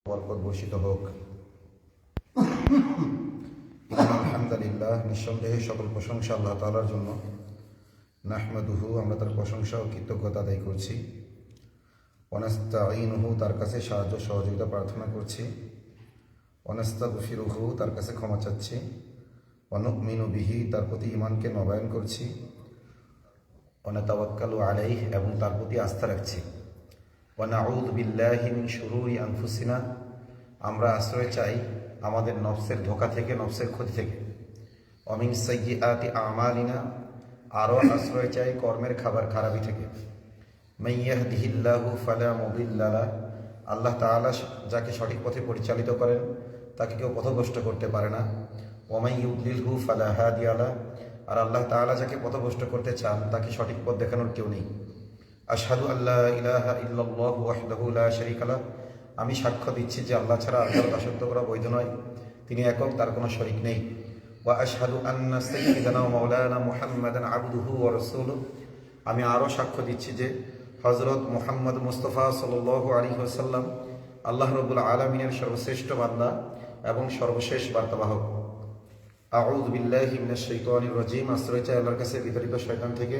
বরকত বর্ষিত হোক। আলহামদুলিল্লাহ, নিঃসন্দেহে সকল প্রশংসা আল্লাহ তাআলার জন্য। নাহমাদুহু, আমরা তার প্রশংসা ও কৃতজ্ঞতা আদায় করছি। ওয়ানাস্তাঈনুহু, তার কাছে সাহায্য সহযোগিতা প্রার্থনা করছি। ওয়ানাস্তাগফিরুহু, তার কাছে ক্ষমা চাচ্ছি। ওয়ানুমিনু বিহি, তার প্রতি ঈমানকে নবায়ন করছি। ওয়ানাতাওয়াক্কালু আলাইহি, এবং তার প্রতি আস্থা রাখছি। ওয়ানাউযু বিল্লাহি মিন শুরুরি আনফুসিনা, আমরা আশ্রয় চাই আমাদের নফসের ধোঁকা থেকে, নফসের ক্ষতি থেকে। ওয়া মিন সাইয়্যিআতি আমালিনা, আরও আশ্রয় চাই কর্মের খারাপি থেকে। মান ইয়াহদিহিল্লাহু ফালা মুদিল্লা লাহু, আল্লাহ তাআলা যাকে সঠিক পথে পরিচালিত করেন তাকে কেউ পথভ্রষ্ট করতে পারে না। ওয়া মান ইউদ্লিলহু ফালা হাদিয়া লাহু, আর আল্লাহ তাআলা যাকে পথভ্রষ্ট করতে চান তাকে সঠিক পথ দেখানোর কেউ নেই। আশহাদু আল্লা ইলাহা ইল্লাল্লাহু ওয়াহদাহু লা শারীকা লাহু, আমি সাক্ষ্য দিচ্ছি যে আল্লাহ ছাড়া আল্লাহর দাসত্ব করা বৈধ নয়, তিনি একক, তার কোনো শরীক নেই। ওয়া আশহাদু আন্না সাইয়্যিদানা ওয়া মাওলানা মুহাম্মাদান আবদুহু ওয়া রাসূলুহু, আমি আরও সাক্ষ্য দিচ্ছি যে হযরত মুহাম্মদ মুস্তাফা সাল্লাল্লাহু আলাইহি ওয়াসাল্লাম আল্লাহ রাব্বুল আলামিনের সর্বশ্রেষ্ঠ বান্দা এবং সর্বশেষ বার্তাবাহক। আউযু বিল্লাহি মিনাশ শাইতানির রাজীম, আশ্রয় চাই আল্লাহর কাছে বিতাড়িত শয়তান থেকে।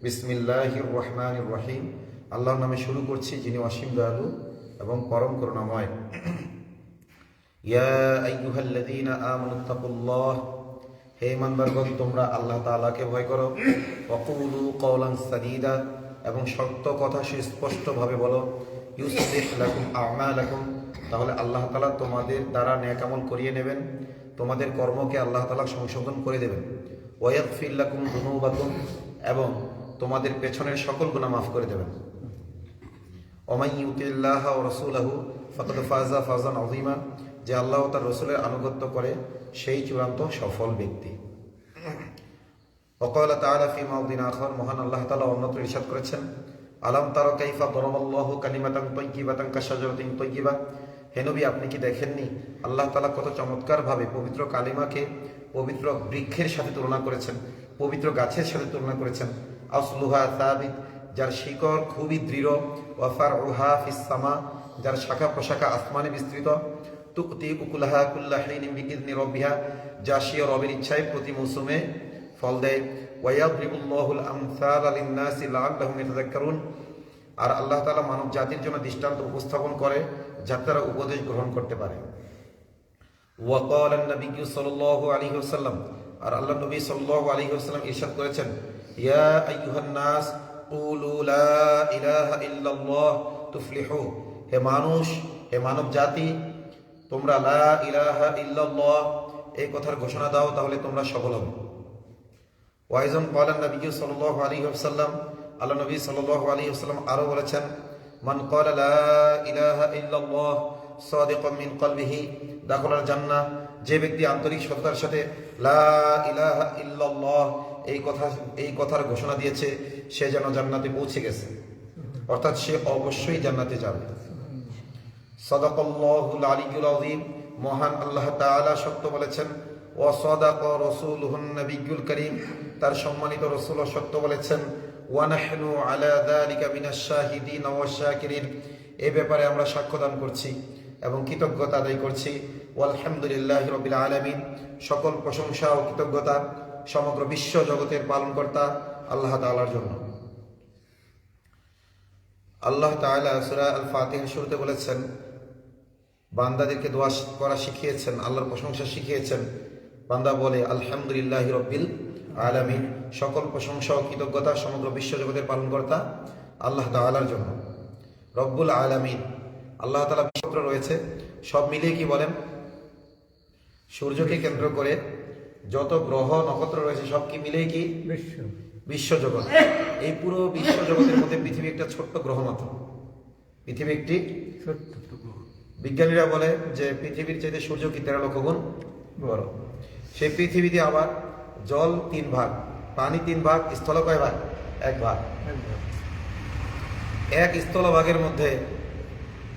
বিসমিল্লাহির রহমানির রহিম, আল্লাহর নামে শুরু করছি যিনি অসীম দয়ালু এবং পরম করুণাময়। ইয়া আইয়ুহাল্লাযীনা আমানুত্তাকুল্লাহ, হে ঈমানদারগণ তোমরা আল্লাহ তাআলাকে ভয় করো। ওয়াকুলু কওলান সাদীদা, এবং সত্য কথা সুস্পষ্টভাবে বলো। ইউসলিহ লাকুম আমালাকুম, তাহলে আল্লাহ তাআলা তোমাদের দ্বারা নেক আমল করিয়ে নেবেন, তোমাদের কর্মকে আল্লাহ তাআলা সংশোধন করে দেবেন। ওয়া ইয়াগফির লাকুম যুনুবাকুম, এবং তোমাদের পেছনের সকল গুনাহ মাফ করে দেবেন। ওমান ইউতিল্লাহা ওয়া রাসূলাহু ফাকাদ ফাযা ফাওজান আযীমা, যে আল্লাহ ও তার রাসূলের আনুগত্য করে সেই চূড়ান্ত সফল ব্যক্তি। ওয়াকাল তাআলা ফি মাওদিন আখার, মহান আল্লাহ তাআলা অন্যত্র ইরশাদ করেছেন, আলাম তারা কাইফা দরাবাল্লাহু কালিমাতান তাইয়্যিবাতান কাশাজারাতিন তাইয়্যিবা, হে নবী আপনি কি দেখেননি আল্লাহ তাআলা কত চমৎকারভাবে পবিত্র কালিমাকে পবিত্র বৃক্ষের সাথে তুলনা করেছেন, পবিত্র গাছের সাথে তুলনা করেছেন। আসলুহা সাবিত, যার শিকড় খুবই দৃঢ়। ওয়া ফারউহা ফিস সামা, যার শাখা প্রশাখা আসমানে বিস্তৃত। তুতি উকুলাহা কুল্লা হিনিন বিইذনি রাব্বিহা, যা সে রবের ইচ্ছায় প্রতি মৌসুমে ফল দেয়। ওয়া ইয়াদরিবুল্লাহুল আমসালা লিন-নাসি লাআল্লাহুম ইয়াতাযাক্কারুন, আর আল্লাহ তাআলা মানব জাতির জন্য দৃষ্টান্ত উপস্থাপন করে যাতে তারা উপদেশ গ্রহণ করতে পারে। ওয়া ক্বালা আন-নাবিয়্যু সাল্লাল্লাহু আলাইহি ওয়াসাল্লাম, আর আল্লাহ নবী সাল্লাল্লাহু আলাইহি ওয়াসাল্লাম ইরশাদ করেছেন, ইয়া আইয়ুহান নাস কুলু লা ইলাহা ইল্লাল্লাহ তুফলিহু, হে মানুষ, হে মানব জাতি, তোমরা লা ইলাহা ইল্লাল্লাহ এই কথার ঘোষণা দাও, তাহলে তোমরা সফল হবে। ওয়াইজন ক্বালা আন-নাবিয়্যু সাল্লাল্লাহু আলাইহি ওয়াসাল্লাম, আল্লাহ নবী সাল্লাল্লাহু আলাইহি ওয়াসাল্লাম আরো বলেছেন, মান ক্বালা লা ইলাহা ইল্লাল্লাহ সাদিকাম মিন কলবিহি দাখালাল জান্নাহ, যে ব্যক্তি আন্তরিক সততার সাথে লা ইলাহা ইল্লাল্লাহ এই কথার ঘোষণা দিয়েছে সে যেন জান্নাতে পৌঁছে গেছে, অর্থাৎ সে অবশ্যই জান্নাতে যাবে। সাদাকাল্লাহুল আলিয়্যুল আযীম, মহান আল্লাহ তাআলা সত্য বলেছেন। ওয়া সাদাকা রাসূলুহুন নবিয়্যুল কারীম, তার সম্মানিত রাসূল সত্য বলেছেন। ওয়া নাহনু আলা যালিকা মিনাশ শাহিদিন ওয়াশ শাকিরিন, এই ব্যাপারে আমরা সাক্ষ্যদান করছি এবং কৃতজ্ঞতা আদায় করছি। আলহামদুলিল্লাহি রাব্বিল আলামিন, সকল প্রশংসা ও কৃতজ্ঞতা সমগ্র বিশ্ব জগতের পালনকর্তা আল্লাহ তাআলার জন্য। আল্লাহ তাআলা সূরা আল ফাতিহার শুরুতে বলেছেন, বান্দাদেরকে দোয়া করা শিখিয়েছেন, আল্লাহর প্রশংসা শিখিয়েছেন। বান্দা বলে আলহামদুলিল্লাহি রাব্বিল আলামিন, সকল প্রশংসা ও কৃতজ্ঞতা সমগ্র বিশ্ব জগতের পালনকর্তা আল্লাহ তাআলার জন্য। রব্বুল আলামিন, আল্লাহ তাআলা বিশ্বত্র রয়েছে, সব মিলিয়ে কি বলেন, সূর্যকে কেন্দ্র করে যত গ্রহ নক্ষত্র রয়েছে সব কি মিলেই কি বিশ্বজগৎ। এই পুরো বিশ্বজগতের মধ্যে পৃথিবী একটা ছোট্ট গ্রহ মাত্র। পৃথিবী একটি ছোট্ট গ্রহ। বিজ্ঞানীরা বলে যে পৃথিবীর চাইতে সূর্য কি 13 লক্ষ গুণ বড়। সেই পৃথিবীতে আবার জল 3 ভাগ, পানি 3 ভাগ, স্থল কয় ভাগ? 1 ভাগ। এক স্থলভাগের মধ্যে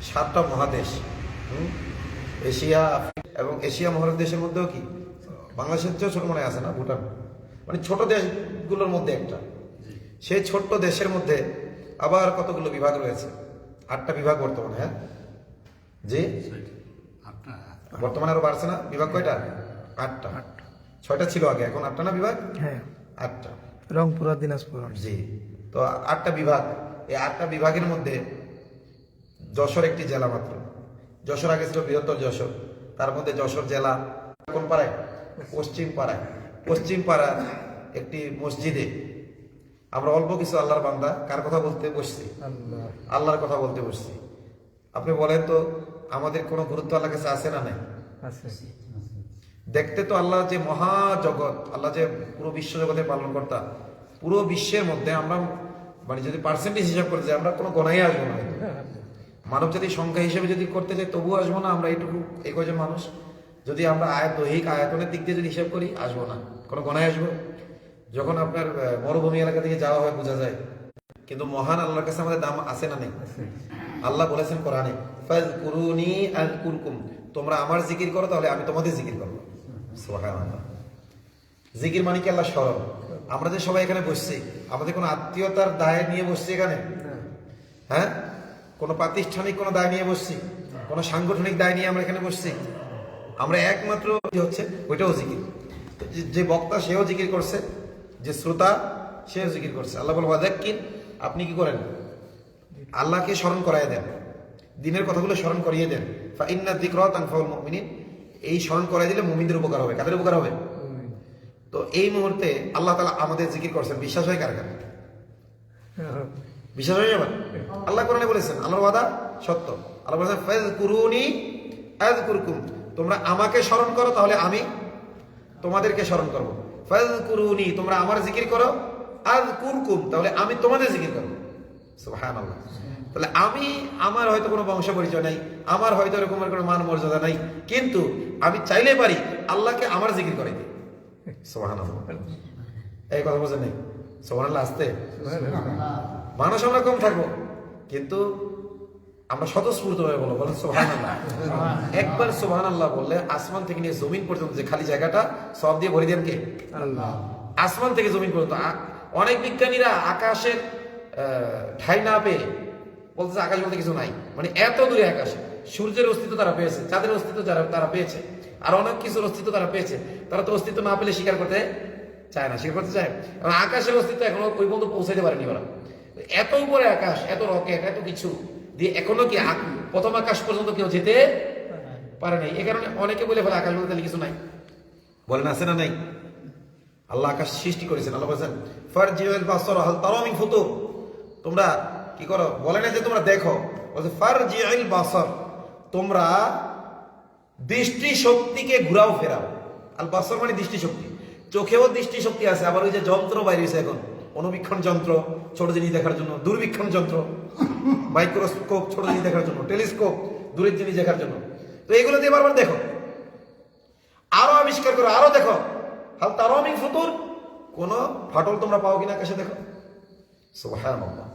7টা মহাদেশ, এশিয়া, আফ্রিকা, এবং এশিয়া মহাদেশের মধ্যেও কি বাংলাদেশের চেয়েও ছোট মনে আছে না, ভুটান, মানে ছোট দেশগুলোর মধ্যে একটা। সেই ছোট্ট দেশের মধ্যে আবার কতগুলো বিভাগ রয়েছে? 8টা বিভাগ বর্তমানে। হ্যাঁ, জি, বর্তমানে আরো বাড়ছে না? বিভাগ কয়টা? 8টা। 6টা ছিল আগে, এখন 8টা না বিভাগ? হ্যাঁ, 8টা। রংপুর আর দিনাজপুর। জি, তো 8টা বিভাগ। এই 8টা বিভাগের মধ্যে যশোর একটি জেলা মাত্র। যশোর আগে ছিল বৃহত্তর যশোর, তার মধ্যে যশোর জেলা কোন পাড়ায়? পশ্চিম পাড়ায়। পশ্চিম পাড়ার একটি মসজিদে আমরা অল্প কিছু আল্লাহর বান্দা কার কথা বলতে বসছি? আল্লাহর কথা বলতে বসছি। আপনি বলেন তো, আমাদের কোনো গুরুত্ব আল্লাহর কাছে আছে না নাই? দেখতে তো আল্লাহ যে মহা জগৎ, আল্লাহ যে পুরো বিশ্ব জগতের পালন কর্তা, পুরো বিশ্বের মধ্যে আমরা মানে যদি পার্সেন্টেজ হিসাব করে যাই আমরা কোনো গণাই আসবো না। মানব জাতির সংখ্যা হিসেবে যদি করতে চাই তবুও আসবো না আমরা, এইটুকু এই কয়জন মানুষ। যদি আমরা দৈহিক আয়তনের দিক দিয়ে যদি হিসাব করি আসবো না, কোনো গণায় আসবো? যখন আপনার মরুভূমি এলাকা থেকে যাওয়া হয় বোঝা যায়। কিন্তু মহান আল্লাহর কাছে আমাদের দাম আছে না নেই? আল্লাহ বলেছেন কোরআনে, ফাযকুরুনি আযকুরকুম, তোমরা আমার জিকির করো তাহলে আমি তোমাদের জিকির করবো। সুবহানাল্লাহ। জিকির মানে কি? আল্লাহ স্মরণ। আমরা যে সবাই এখানে বসছি, আমাদের কোনো আত্মীয়তার দায় নিয়ে বসছি এখানে? হ্যাঁ, কোনো প্রাতিষ্ঠানিক কোনো দায় নিয়ে বসছি? কোনো সাংগঠনিক দায় নিয়ে আমরা এখানে বসছি? আমরা একমাত্র হচ্ছে ওইটাও জিকির। যে বক্তা সেও জিকির করছে, যে শ্রোতা সেও জিকির করছে। আল্লাহ বলবো ওয়াযাক্কির, আপনি কি করেন? আল্লাহকে স্মরণ করাই দেন, দিনের কথাগুলো স্মরণ করিয়ে দেন। ফাইন্না যিকরা তানফাউল মুমিনিন, এই স্মরণ করাই দিলে মুমিনদের উপকার হবে। কাদের উপকার হবে? তো এই মুহূর্তে আল্লাহ তাআলা আমাদের জিকির করছেন, বিশ্বাস হয় কার কার? বিশ্বাস হয়ে যাবে? আল্লাহ কোরআনে বলেছেন, আল্লাহর ওয়াদা সত্য। আল্লাহ বলেছেন ফাযকুরুনি আযকুরকুম, তোমরা আমাকে স্মরণ করো তাহলে আমি তোমাদেরকে স্মরণ করবো। ফাযকুরুনি, তোমরা আমার জিকির করো, আযকুরকুম, তাহলে আমি তোমাদের জিকির করবো। সুবহানাল্লাহ। তাহলে আমার হয়তো কোনো বংশ পরিচয় নাই, আমার হয়তো এরকমের কোনো মান মর্যাদা নাই, কিন্তু আমি চাইলে পারি আল্লাহকে আমার জিকির করে দিই। সুবহানাল্লাহ। এই কথা বোঝেন নাই? সুবহানাল্লাহ আসতে মানুষ আমরা কম থাকবো, কিন্তু আমরা স্বতঃস্ফূর্ত ভাবে বলবো, বলেন সুবহানাল্লাহ। একবার সুবহানাল্লাহ বললে আসমান থেকে নিয়ে জমিন পর্যন্ত যে খালি জায়গাটা সব দিয়ে ভরে দেন কে? আল্লাহ। আসমান থেকে জমিন পর্যন্ত। অনেক বিজ্ঞানীরা আকাশের ঠাই না পেয়ে বলতেছে আকাশ বলতে কিছু নাই, মানে এত দূরে আকাশ। সূর্যের অস্তিত্ব তারা পেয়েছে, চাঁদের অস্তিত্ব তারা পেয়েছে, আর অনেক কিছুর অস্তিত্ব তারা পেয়েছে। তারা তো অস্তিত্ব না পেলে স্বীকার করতে চায় না, স্বীকার করতে চায়। কারণ আকাশের অস্তিত্ব এখনো ওই পর্যন্ত পৌঁছাতে পারেনি ওরা। এত উপরে আকাশ, এত রকেট, এত কিছু দিয়ে এখনো কি প্রথম আকাশ পর্যন্ত কেউ যেতে পারে নাই। এ কারণে অনেকে বলে ফেলে আকাশ বলতে কিছু নাই। বলেন আছে না নাই? আল্লাহ আকাশ সৃষ্টি করেছেন। আল্লাহ বলেছেন ফারজিউল বাসর হাল তারা মিন ফুতুর, তোমরা কি করো? বলে না যে তোমরা দেখো, বলছে ফারজিউল বাসর, তোমরা দৃষ্টি শক্তিকে ঘুরাও ফেরাও। আল বাসর মানে দৃষ্টি শক্তি। চোখেও দৃষ্টি শক্তি আছে, আবার ওই যে যন্ত্র বাইরে হয়েছে এখন, অনুবীক্ষণ যন্ত্র ছোট জিনিস দেখার জন্য, দূরবীক্ষণ যন্ত্র, মাইক্রোস্কোপ ছোট জিনিস দেখার জন্য, টেলিস্কোপ দূরের জিনিস দেখার জন্য। তো এগুলো দিয়ে বারবার দেখো, আরো আবিষ্কার করো, আরো দেখো। হাল তারা মিন ফুতুর, কোন ফাটল তোমরা পাও কিনা আকাশে দেখো। সুবহানাল্লাহ।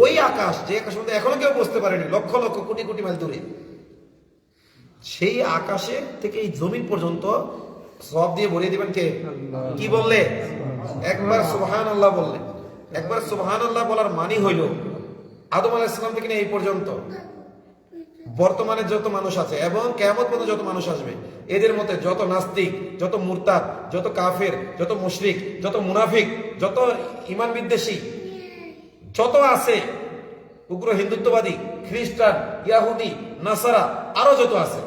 ওই আকাশ, যে আকাশ মধ্যে এখনো কেউ বুঝতে পারেনি, লক্ষ লক্ষ কোটি কোটি মাইল দূরে, সেই আকাশে থেকে এই জমিন পর্যন্ত সব দিয়ে ভরিয়ে দিবেন কে? কি বললে? একবার সুবহানাল্লাহ বললে। একবার সুবহানাল্লাহ বলার মানে হইল আদম আলাইহিস সালাম থেকে এই পর্যন্ত বর্তমানে যত মানুষ আছে এবং কিয়ামত পর্যন্ত যত মানুষ আসবে, এদের মধ্যে যত নাস্তিক, যত মুরতাদ, যত কাফের, যত মুশরিক, যত মুনাফিক, যত ঈমান বিদ্বেষী যত আছে, উগ্র হিন্দুত্ববাদী, খ্রিস্টান, ইয়াহুদি, নাসারা, আরো যত আছে,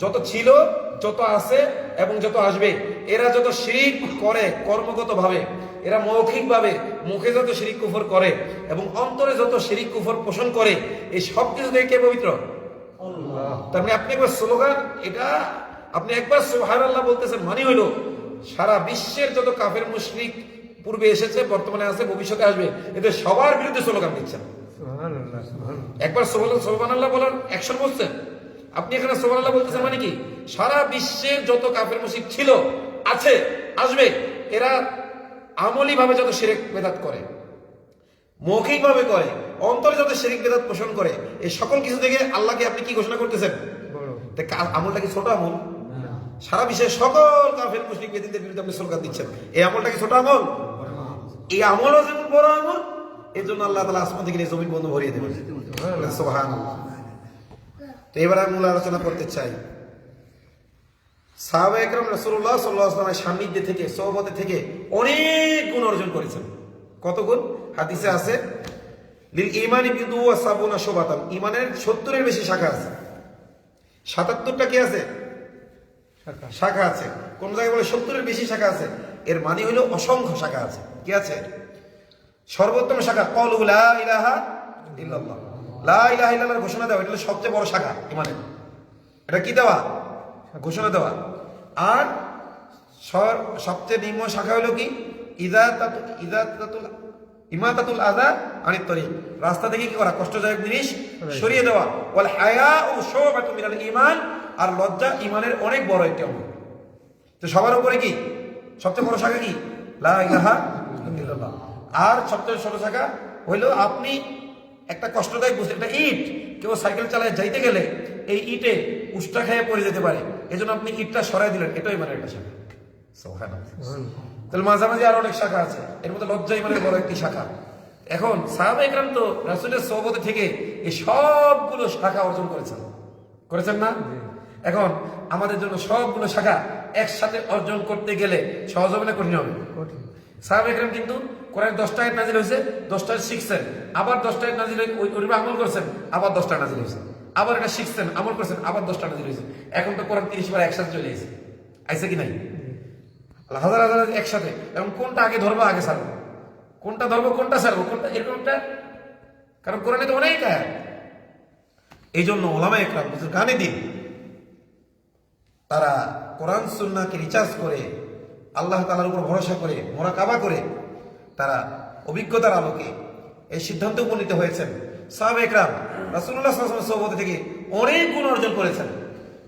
যত ছিল, যত আছে এবং যত আসবে, এরা যত শিরিক করে কর্মগত ভাবে, এরা মৌখিক ভাবে মুখে যত শিরিক কুফর করে এবং অন্তরে যত শিরিক কুফর পোষণ করে, এই সব কিছু থেকে কে পবিত্র? আল্লাহ। তার মানে আপনি একবার স্লোগান, এটা আপনি একবার সুবহানাল্লাহ বলতেছেন মানে হইল সারা বিশ্বের যত কাফের মুশরিক পূর্বে এসেছে, বর্তমানে আছে, ভবিষ্যতে আসবে, এদের সবার বিরুদ্ধে স্লোগান দিচ্ছেন। একবার সুবহানাল্লাহ বলার অ্যাকশন বলছেন আপনি। এখানে সুবহানাল্লাহ বলতেছেন মানে কি? সারা বিশ্বের যত কাফের মুশরিক ছিল, আছে, আসবে, এরা আমলি ভাবে যত শিরক বেদাত করে, মৌখিক ভাবে করে, অন্তরে যত শিরক বেদাত পোষণ করে, এই সকল কিছু থেকে আল্লাহকে আপনি কি ঘোষণা করতেছেন? আমলটা কি ছোট আমল? সারা বিশ্বের সকল কাফের মুশরিক বেদিনদের বিরুদ্ধে আপনি স্লোগান দিচ্ছেন, এই আমলটা কি ছোট আমল? এই আমলও যেমন বড় আমল, এই জন্য আল্লাহ তাআলা আসমান থেকে জমিন বন্ধ ভরিয়ে দেবেন। সুবহানাল্লাহ। তো এবার আমি মূল আলোচনা করতে চাই। সাহাবা একরাম রাসূলুল্লাহ সাল্লাল্লাহু আলাইহি ওয়াসাল্লামের সান্নিধ্যে থেকে, সোহবতে থেকে অনেক গুণ অর্জন করেছেন। কত গুণ? হাদিসে আছে লিল ঈমানি বিদু ওয়া সাবুনা শুবাতান, ঈমানের 70-এর বেশি শাখা আছে। 77টা কি আছে? শাখা আছে। কোন জায়গায় বলে 70-এর বেশি শাখা আছে, এর মানে হলো অসংখ্য শাখা আছে। কি আছে? সর্বোত্তম শাখা ক্বালু লা ইলাহা ইল্লাল্লাহ, লা ইলাহা ইল্লাল্লাহর ঘোষণা দেওয়া, এটা হলো সবচেয়ে বড় শাখা ঈমানের। এটা কি দেওয়া? ঘোষণা দেওয়া। আর সবচেয়ে নিম্ন শাখা হলো কি? ইমাতাতুল আযা আনিত তরিক, রাস্তা থেকে কি করা? কষ্টদায়ক জিনিস সরিয়ে দেওয়া। ওয়াল হায়াউ শুবাতুম মিনাল ঈমান, আর লজ্জা ঈমানের অনেক বড় একটা অঙ্গ। তো সবার উপরে কি সবচেয়ে বড় শাখা? কি? লা ইলাহা ইল্লাল্লাহ। আর সবচেয়ে ছোট শাখা হইলো আপনি একটা কষ্টদায়ক বস্তু, একটা ইট, কেউ সাইকেল চালায় যাইতে গেলে এই ইটে উষ্টা খেয়ে পড়ে যেতে পারে, এজন্য আপনি ইটটা সরাই দিলেন, এটাই মানে একটা শাখা। সুবহানাল্লাহ। তাহলে মাঝামাঝি আরো অনেক শাখা আছে, এর মধ্যে লজ্জা ঈমানের বড় একটি শাখা। এখন সাহাবা একরাম তো রাসূলের সোহবতে থেকে এই সবগুলো শাখা অর্জন করেছেন না? এখন আমাদের জন্য সবগুলো শাখা একসাথে অর্জন করতে গেলে সহজ হবে না কঠিন হবে? সাহাবা একরাম কিন্তু কোরআন 10টা আয়াত নাযিল হয়েছে, 10টা শিখছেন, আবার 10টা আয়াত নাযিল হয়ে ওই আমল করছেন, আবার 10টা নাযিল হয়েছে, আবার এটা শিখছেন, আমল করছেন, আবার 10টা নাযিল হয়েছে। এখন তো কোরআন 30 বার একসাথে চলে এসেছে, আইছে কি নাই? হাজার হাজার একসাথে। এবং কোনটা আগে ধরবো, আগে ছাড়বো, কোনটা ধরবো, কোনটা ছাড়বো, কোনটা, এরকম একটা, কারণ কোরআনে তো অনেক আয়াত। এই জন্য ওলামা একরাম বুজুর্গানে দিন তারা কোরআন সুন্নাহকে রিচার্জ করে, আল্লাহ তাআলার উপর ভরসা করে, মুরাকাবা করে, তারা অভিজ্ঞতার আলোকে এই সিদ্ধান্তে উপনীত হয়েছেন। সাহাবা একরাম রাসূলুল্লাহ সাল্লাল্লাহু আলাইহি ওয়াসাল্লামের সোহবত থেকে অনেক গুণ অর্জন করেছেন।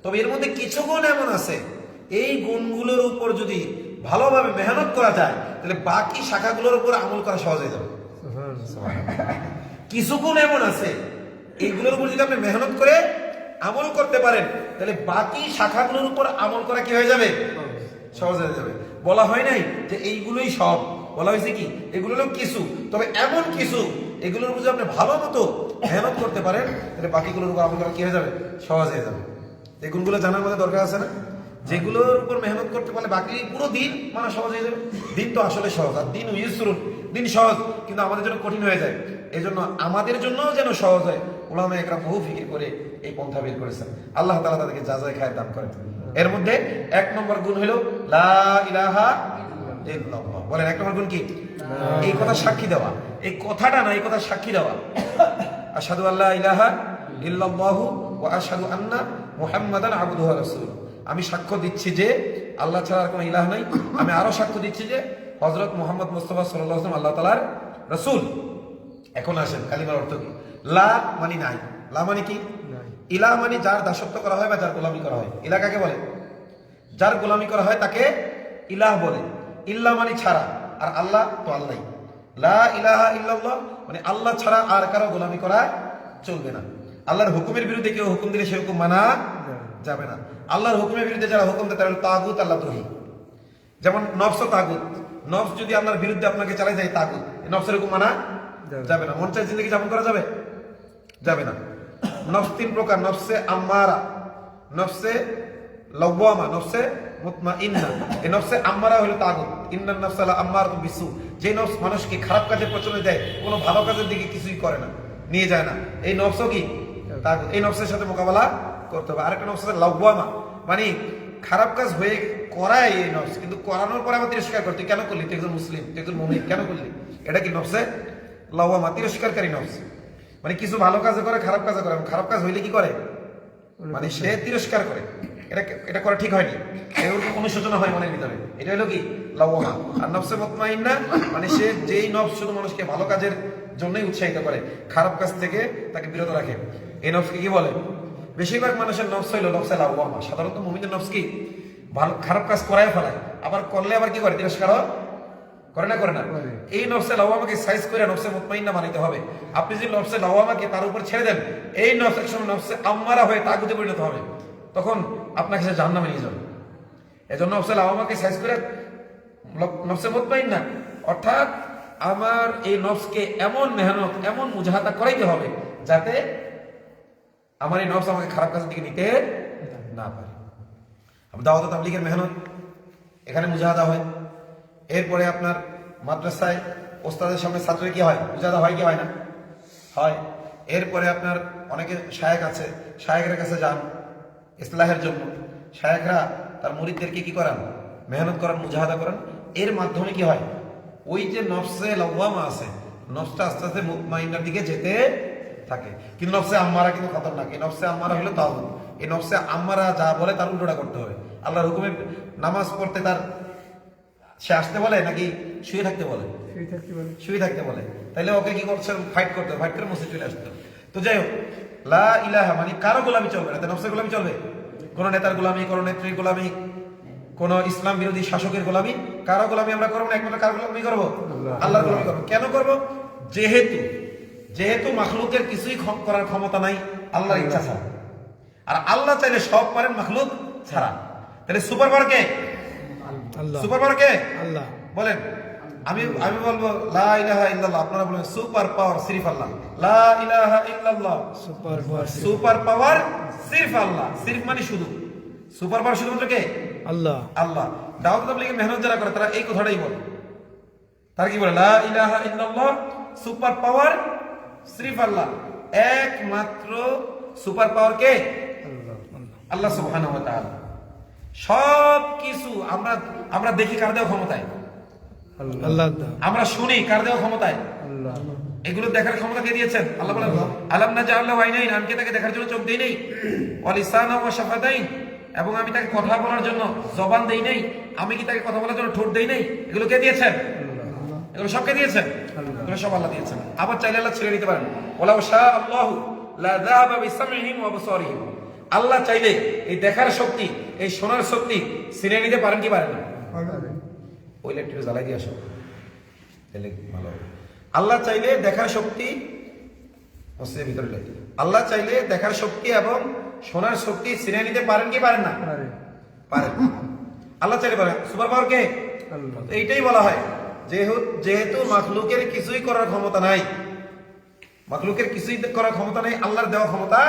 তবে এর মধ্যে কিছু গুণ এমন আছে, এই গুণগুলোর উপর যদি ভালোভাবে মেহনত করা যায়, তাহলে বাকি শাখাগুলোর উপর আমল করা সহজ হয়ে যাবে। কিছু গুণ এমন আছে, এইগুলোর উপর যদি আপনি মেহনত করে আমল করতে পারেন, তাহলে বাকি শাখাগুলোর উপর আমল করা কি হয়ে যাবে? সহজ হয়ে যাবে। বলা হয় নাই যে এইগুলোই সব, বলা হয়েছে কি এগুলো হলো কিছু, তবে এমন কিছু এগুলোর উপর যদি আপনি ভালো মতো মেহনত করতে পারেন, তাহলে বাকিগুলোর উপর আমল করা কি হয়ে যাবে? সহজ হয়ে যাবে। এই গুণগুলো জানার মধ্যে দরকার আছে না? যেগুলোর উপর মেহনত করতে পারলে বাকি পুরো দিন মানে সহজ হয়ে যাবে। দিন তো আসলে সহজ, আর দিন ইউসরুন, দিন সহজ, কিন্তু আমাদের জন্য কঠিন হয়ে যায়। এই জন্য আমাদের জন্য যেন সহজ হয়, উলামা একরাম বহু ফিকির করে এই পন্থা বের করেছেন। আল্লাহ তাআলা তাদেরকে যাজায় খায়ের দান করেন। এর মধ্যে 1 নম্বর গুণ হলো লা ইলাহা ইল্লাল্লাহ। বলেন 1 নম্বর গুণ কি? এই কথা সাক্ষী দেওয়া, এই কথাটা না, এই কথা সাক্ষী দেওয়া। আশহাদু আল্লা ইলাহা ইল্লাল্লাহু ওয়া আশহাদু আন্না মুহাম্মাদান আবদুহু ওয়া রাসূলুহু। আমি সাক্ষ্য দিচ্ছি যে আল্লাহ ছাড়া আর কোনো ইলাহ নাই, আমি আরো সাক্ষ্য দিচ্ছি যে হযরত মুহাম্মদ মুস্তাফা সাল্লাল্লাহু আলাইহি ওয়াসাল্লাম আল্লাহ তাআলার রাসূল। এখন আসেন কালিমার অর্থ কি? লা মানে নাই, লা মানে কি? ইলাহ মানে যার দাসত্ব করা হয় বা যার গোলামি করা হয়। ইলাহ কাকে বলে? যার গোলামি করা হয় তাকে ইলাহ বলে। ইল্লাহ মানে ছাড়া, আর আল্লাহ তো আল্লাহই। লা ইলাহা ইল্লাল্লাহ মানে আল্লাহ ছাড়া আর কারো গোলামি করা চলবে না। আল্লাহর হুকুমের বিরুদ্ধে কেউ হুকুম দিলে সে হুকুম মানা যাবে না। আল্লাহর হুকুমের বিরুদ্ধে যারা হুকুম দেয় তারা তাগুত, আল্লাহ দ্রোহী। যেমন নফস তাগুত, নফস যদি আল্লাহর বিরুদ্ধে আপনাকে চালাই যায়, তাগুত, নফসের হুকুম মানা যাবে না। মন চাই জিন্দেগি যাপন করা যাবে? যাবে না। নফস 3 প্রকার: নফসে আম্মারা, নফসে লাওয়ামা, নফসে মুতমাইন্না। এই নফসে আম্মারা হলো তাগুত। ইন্নান নাফসা লা আম্মারাতুম বিসু, যে নফস মানুষকে খারাপ কাজে প্রচলন দেয়, কোনো ভালো কাজের দিকে কিছুই করে না, নিয়ে যায় না, এই নফসও কি তাগুত। এই নফসের সাথে মোকাবেলা করতে হবে। আরেকটা নফস আছে লাওয়ামা, মানে খারাপ কাজ হয়ে করায় এই নফস, কিন্তু করানোর পরে আবার তিরস্কার করতে, কেন করলি, তুই একজন মুসলিম, তুই একজন মুমিন, কেন করলি? এটা কি নফসে লাওয়ামা, তিরস্কারকারী নফস। মানে কিছু ভালো কাজে করে, খারাপ কাজে করে, খারাপ কাজ হইলে কি করে, মানে সে তিরস্কার করে, এটা করা ঠিক হয়নি, এরকম অনুশোচনা হয় মনের ভিতরে। এটা হলো কি লাওয়ামা। আর নফসে মুতমাইন্না মানে সে যেই নফস শুধু মানুষকে ভালো কাজের জন্যই উৎসাহিত করে, খারাপ কাজ থেকে তাকে বিরত রাখে, এই নফসকে কি বলে? বেশিরভাগ মানুষের নফস হইল নফসে লাওয়ামা। সাধারণত মুমিনের নফস কি ভালো খারাপ কাজ করায় ফেলায়, আবার করলে আবার কি করে, তিরস্কার করে না, করে না। এই নফসে লাওয়ামাকে সাইজ করে নফসে মুতমাইন্না বানাইতে হবে। আপনি যদি নফসে লাওয়ামাকে তার উপর ছেড়ে দেন, এই নফস একসময় নফসে আম্মারা হয়ে তাগুতে পরিণত হবে, তখন আপনাকে সে জাহান্নামে নিয়ে যাবে। এজন্য নফসে লাওয়ামাকে সাইজ করে নফসে মুতমাইন্না, অর্থাৎ আমার এই নফসকে এমন মেহনত, এমন মুজাহাদা করাইতে হবে যাতে আমার এই নফস আমাকে খারাপ কাজের দিকে নিতে না পারে। দাওয়াত তাবলীগের মেহনত, এখানে মুজাহাদা হয়। এরপরে আপনার মাদ্রাসায় ওস্তাদের সামনে ছাত্রের কি হয়, মুজাহাদা হয় কি হয় না? হয়। এরপরে আপনার অনেকে শায়েখ আছে, শায়েখের কাছে যান ইসলাহের জন্য। শায়েখরা তার মুরিদদেরকে কি করান, মেহনত করান, মুজাহাদা করান। এর মাধ্যমে কি হয়, ওই যে নফসে লাওয়ামা আছে, নফসটা আস্তে আস্তে মুতমাইন্নার দিকে যেতে থাকে। কিন্তু নফসে আম্মারা কিন্তু খতরনাক। এই নফসে আম্মারা হলো তাগুত। এই নফসে আম্মারা যা বলে তার উল্টোটা করতে হবে। আল্লাহর হুকুমে নামাজ পড়তে তার সে আসতে বলে নাকি শুয়ে থাকতে বলে? শুয়ে থাকতে বলে। তাইলে ওকে কি করছে, ফাইট করতে হবে, ফাইট করে মসজিদ চলে আসতে হবে। তো যাই হোক, লা ইলাহা মানে কারো গোলামি চলবে না। নফসের গোলামি চলবে, কোন নেতার গোলামি, কোন নেত্রীর গোলামি, কোন ইসলাম বিরোধী শাসকের গোলামি, কারো গোলামি আমরা করবো না। একমাত্র কারো গোলামি করবো? আল্লাহর গোলামি করবো। কেন করবো? যেহেতু মাখলুকের কিছুই করার ক্ষমতা নাই আল্লাহর ইচ্ছা ছাড়া। আর আল্লাহ চাইলে সব পারেন মাখলুক ছাড়া। তাহলে সুপার পাওয়ার কে? সুপার পাওয়ার কে? আল্লাহ। বলেন, আমি বলবো লা ইলাহা ইল্লাল্লাহ, আপনারা বলেন সুপার পাওয়ার সিরিফ আল্লাহ। লা ইলাহা ইল্লাল্লাহ, সুপার পাওয়ার সিরিফ আল্লাহ। সিরিফ মানে শুধু, সুপার পাওয়ার শুধুমাত্র কে? আল্লাহ। আল্লাহ। দাওয়াত তাবলীগের মেহনত যারা করে তারা এই কথাটাই বলে। তারা কি বলে? লা ইলাহা ইল্লাল্লাহ, সুপার পাওয়ার সিরিফ আল্লাহ। একমাত্র সুপার পাওয়ার কে? আল্লাহ সুবহানাহু ওয়া তাআলা। সব কিছু আমরা দেখি কার দেওয়া ক্ষমতায়? আল্লাহ। আমরা শুনি কার দেওয়া ক্ষমতায়? আল্লাহ। এগুলো দেখার ক্ষমতা কে দিয়েছেন? আল্লাহ বলেন আলাম নাজআল লাহু আইনাইন, আমি কি তাকে দেখার জন্য চোখ দেই নাই? ওয়া লিসানা ওয়া শাফাতাইন, এবং আমি তাকে কথা বলার জন্য জবান দেই নাই? আমি কি তাকে কথা বলার জন্য ঠোঁট দেই নাই? এগুলো কে দিয়েছেন? এগুলো সব কে দিয়েছেন? এগুলো সব আল্লাহ দিয়েছেন। আবার চাইলে আল্লাহ ছেড়ে দিতে পারেন। ওয়ালাউ শা আল্লাহু লা যাহাবা বিসামইহিম ওয়া আবসারিহিম, আল্লাহ চাইলে এই দেখার শক্তি, এই শোনার শক্তি ছিনিয়ে নিতে পারেন কি পারেন না? ওই লাইটটা জ্বালাই দিয়ে আসো, তাহলে ভালো হবে। আল্লাহ চাইলে দেখার শক্তি, মসজিদের ভিতরে লাইট, আল্লাহ চাইলে দেখার শক্তি এবং শোনার শক্তি ছিনিয়ে নিতে পারেন কি পারেন না? পারেন। আল্লাহ চাইলে পারেন। সুপার পাওয়ার কে? এইটাই বলা হয়, যেহেতু মাখলুকের কিছুই করার ক্ষমতা নাই, মাখলুকের কিছুই করার ক্ষমতা নেই আল্লাহর দেওয়া ক্ষমতা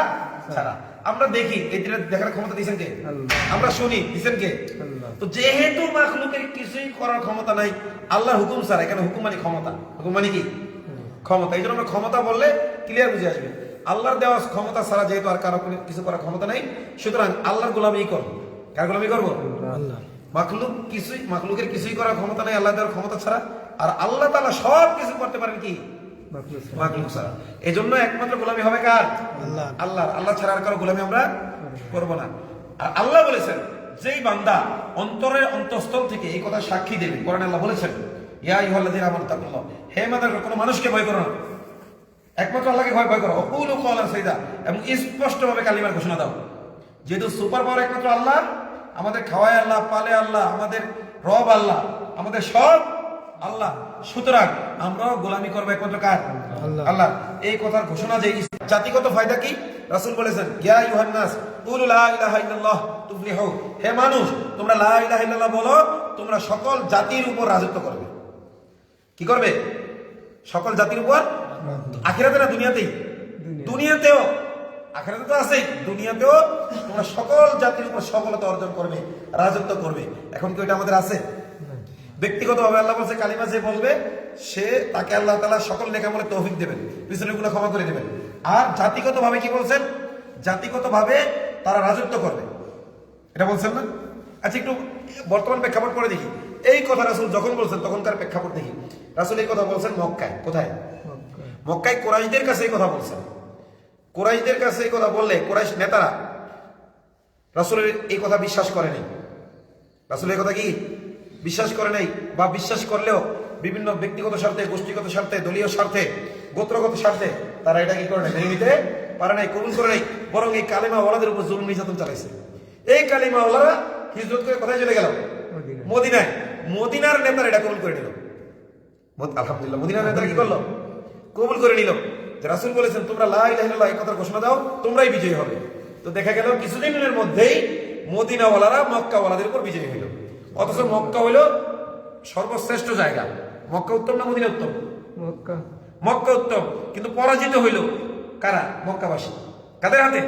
ছাড়া। আমরা দেখি, এটা দেখার ক্ষমতা দিয়েছেন কে? আমরা শুনি, দিয়েছেন কে? তো যেহেতু মাখলুকের কিছুই করার ক্ষমতা নাই আল্লাহর হুকুম ছাড়া, এখানে হুকুম মানে ক্ষমতা, হুকুম মানে কি? ক্ষমতা। এই জন্য আমরা ক্ষমতা বললে ক্লিয়ার বুঝে আসবে। আল্লাহর দেওয়া ক্ষমতা ছাড়া যেহেতু আর কারো কিছু করার ক্ষমতা নাই, সুতরাং আল্লাহর গোলামি করবো। কার গোলামি করবো? আল্লাহ। মাখলুকের কিছুই করার ক্ষমতা নাই আল্লাহ দেওয়ার ক্ষমতা ছাড়া। আর আল্লাহ তাআলা সব কিছু করতে পারেন কি? মাখলুক ছাড়া। এই জন্য একমাত্র গোলামি হবে কার? আল্লাহ। আল্লাহ ছাড়া আর কারো গোলামি আমরা করবো না। আর আল্লাহ বলেছেন, যেই বান্দা অন্তরের অন্তঃস্থল থেকে এই কথা সাক্ষী দেবে, কোরআনে আল্লাহ বলেছেন ইয়া আইয়ুহাল্লাযীনা আমানু তাকুল্লাহ, হে ইমানদারগণ, কোনো মানুষকে ভয় করো না, একমাত্র আল্লাহকে ভয় করো। ওয়াকুলু কওলান সাদীদা, এবং স্পষ্টভাবে কালিমার ঘোষণা দাও। যেহেতু সুপার পাওয়ার একমাত্র আল্লাহ, আমাদের খাওয়ায় আল্লাহ, পালে আল্লাহ, আমাদের রব আল্লাহ, আমাদের সব আল্লাহ, সুতরাং আমরাও গোলামি করবো একমাত্র কার? আল্লাহ। এই কথার ঘোষণা যে জাতিগত ফায়দা কি? রাসূল বলেছেন ইয়া আইয়ুহান নাস কুলু লা ইলাহা ইল্লাল্লাহ তুফলিহু, হে মানুষ তোমরা লা ইলাহা ইল্লাল্লাহ বলো, তোমরা সকল জাতির উপর রাজত্ব করবে। কি করবে? সকল জাতির উপর। আখিরাতে না দুনিয়াতেই? দুনিয়াতেও। আখিরাতে তো আছেই, দুনিয়াতেও তোমরা সকল জাতির উপর সফলতা অর্জন করবে, রাজত্ব করবে। এখন কি ওইটা আমাদের আছে? ব্যক্তিগতভাবে আল্লাহ বলছে কালিমা যে বলবে সে তাকে আল্লাহ তাআলা সকল নেকামলে তৌফিক দেবেন, পিছনের গুলো ক্ষমা করে দেবেন। আর জাতিগতভাবে কি বলছেন? জাতিগতভাবে তারা রাজত্ব করবে, এটা বলছেন না? আচ্ছা, একটু বর্তমান প্রেক্ষাপট পড়ে দেখি। এই কথা রাসূল যখন বলছেন তখনকার প্রেক্ষাপট দেখি। রাসূল এই কথা বলছেন মক্কায়। কোথায়? মক্কায় কুরাইশদের কাছে এই কথা বলছেন। কুরাইশদের কাছে এই কথা বললে কুরাইশ নেতারা রাসূলের এই কথা বিশ্বাস করে নাই। রাসূলের কথা কি বিশ্বাস করে নাই, বা বিশ্বাস করলেও বিভিন্ন ব্যক্তিগত স্বার্থে, গোষ্ঠীগত স্বার্থে, দলীয় স্বার্থে, গোত্রগত স্বার্থে তারা এটা কি করে নাই, মেনে নিতে পারে নাই, কবুল করে নাই। বরং এই কালিমা ওয়ালাদের উপর জুলুম নির্যাতন চালাইছে। এই কালিমা ওয়ালারা হিজরত করে কোথায় চলে গেল? মদিনায়। মদিনার নেতারা এটা কবুল করে নিল। আলহামদুলিল্লাহ, মদিনার নেতারা কি করলো? কবুল করে নিল যে রাসূল বলেছেন তোমরা লা ইলাহা ইল্লাল্লাহ এই কথার ঘোষণা দাও, তোমরাই বিজয়ী হবে। তো দেখা গেল কিছুদিনের মধ্যেই মদিনাওয়ালারা মক্কাওয়ালাদের উপর বিজয়ী হইল। অথচ মক্কা হইল সর্বশ্রেষ্ঠ জায়গা। মক্কা উত্তম না মদিনা উত্তম? মক্কা উত্তম, কিন্তু পরাজিত হইল কারা? মক্কাবাসী। কাদের হাতে?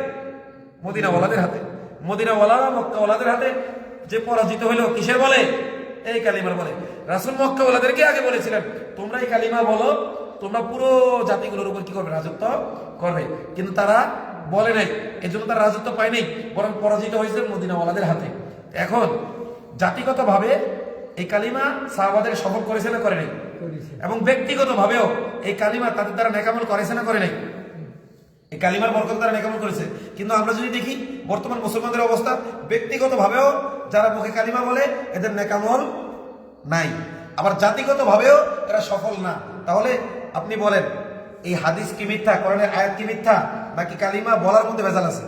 মদিনাওয়ালাদের হাতে। মদিনাওয়ালা মক্কাওয়ালাদের হাতে যে পরাজিত হইলো কিসের বলে? এই কালিমার বলে। রাসূল মক্কাওয়ালাদেরকে আগে বলেছিলেন তোমরা এই কালিমা বলো, তোমরা পুরো জাতিগুলোর উপর কি করবে? রাজত্ব করবে। কিন্তু তারা বলে নাই, এজন্য তারা রাজত্ব পায় নাই, বরং পরাজিত হয়েছে মদিনাওয়ালাদের হাতে। এখন জাতিগতভাবে এই কালিমা সাহাবাদের সফল করেছে না করে নাই? এবং ব্যক্তিগতভাবেও এই কালিমা তাদের দ্বারা নেকামল করেছে না করে নাই? এই কালিমার বরকত দ্বারা নেকামল করেছে। কিন্তু আমরা যদি দেখি বর্তমান মুসলমানদের অবস্থা, ব্যক্তিগতভাবেও যারা মুখে কালিমা বলে এদের নেকামল নাই, আবার জাতিগতভাবেও এরা সফল না। তাহলে আপনি বলেন এই হাদিস কি মিথ্যা, কোরআনের আয়াত কি মিথ্যা, নাকি কালিমা বলার মধ্যে ভেজাল আছে?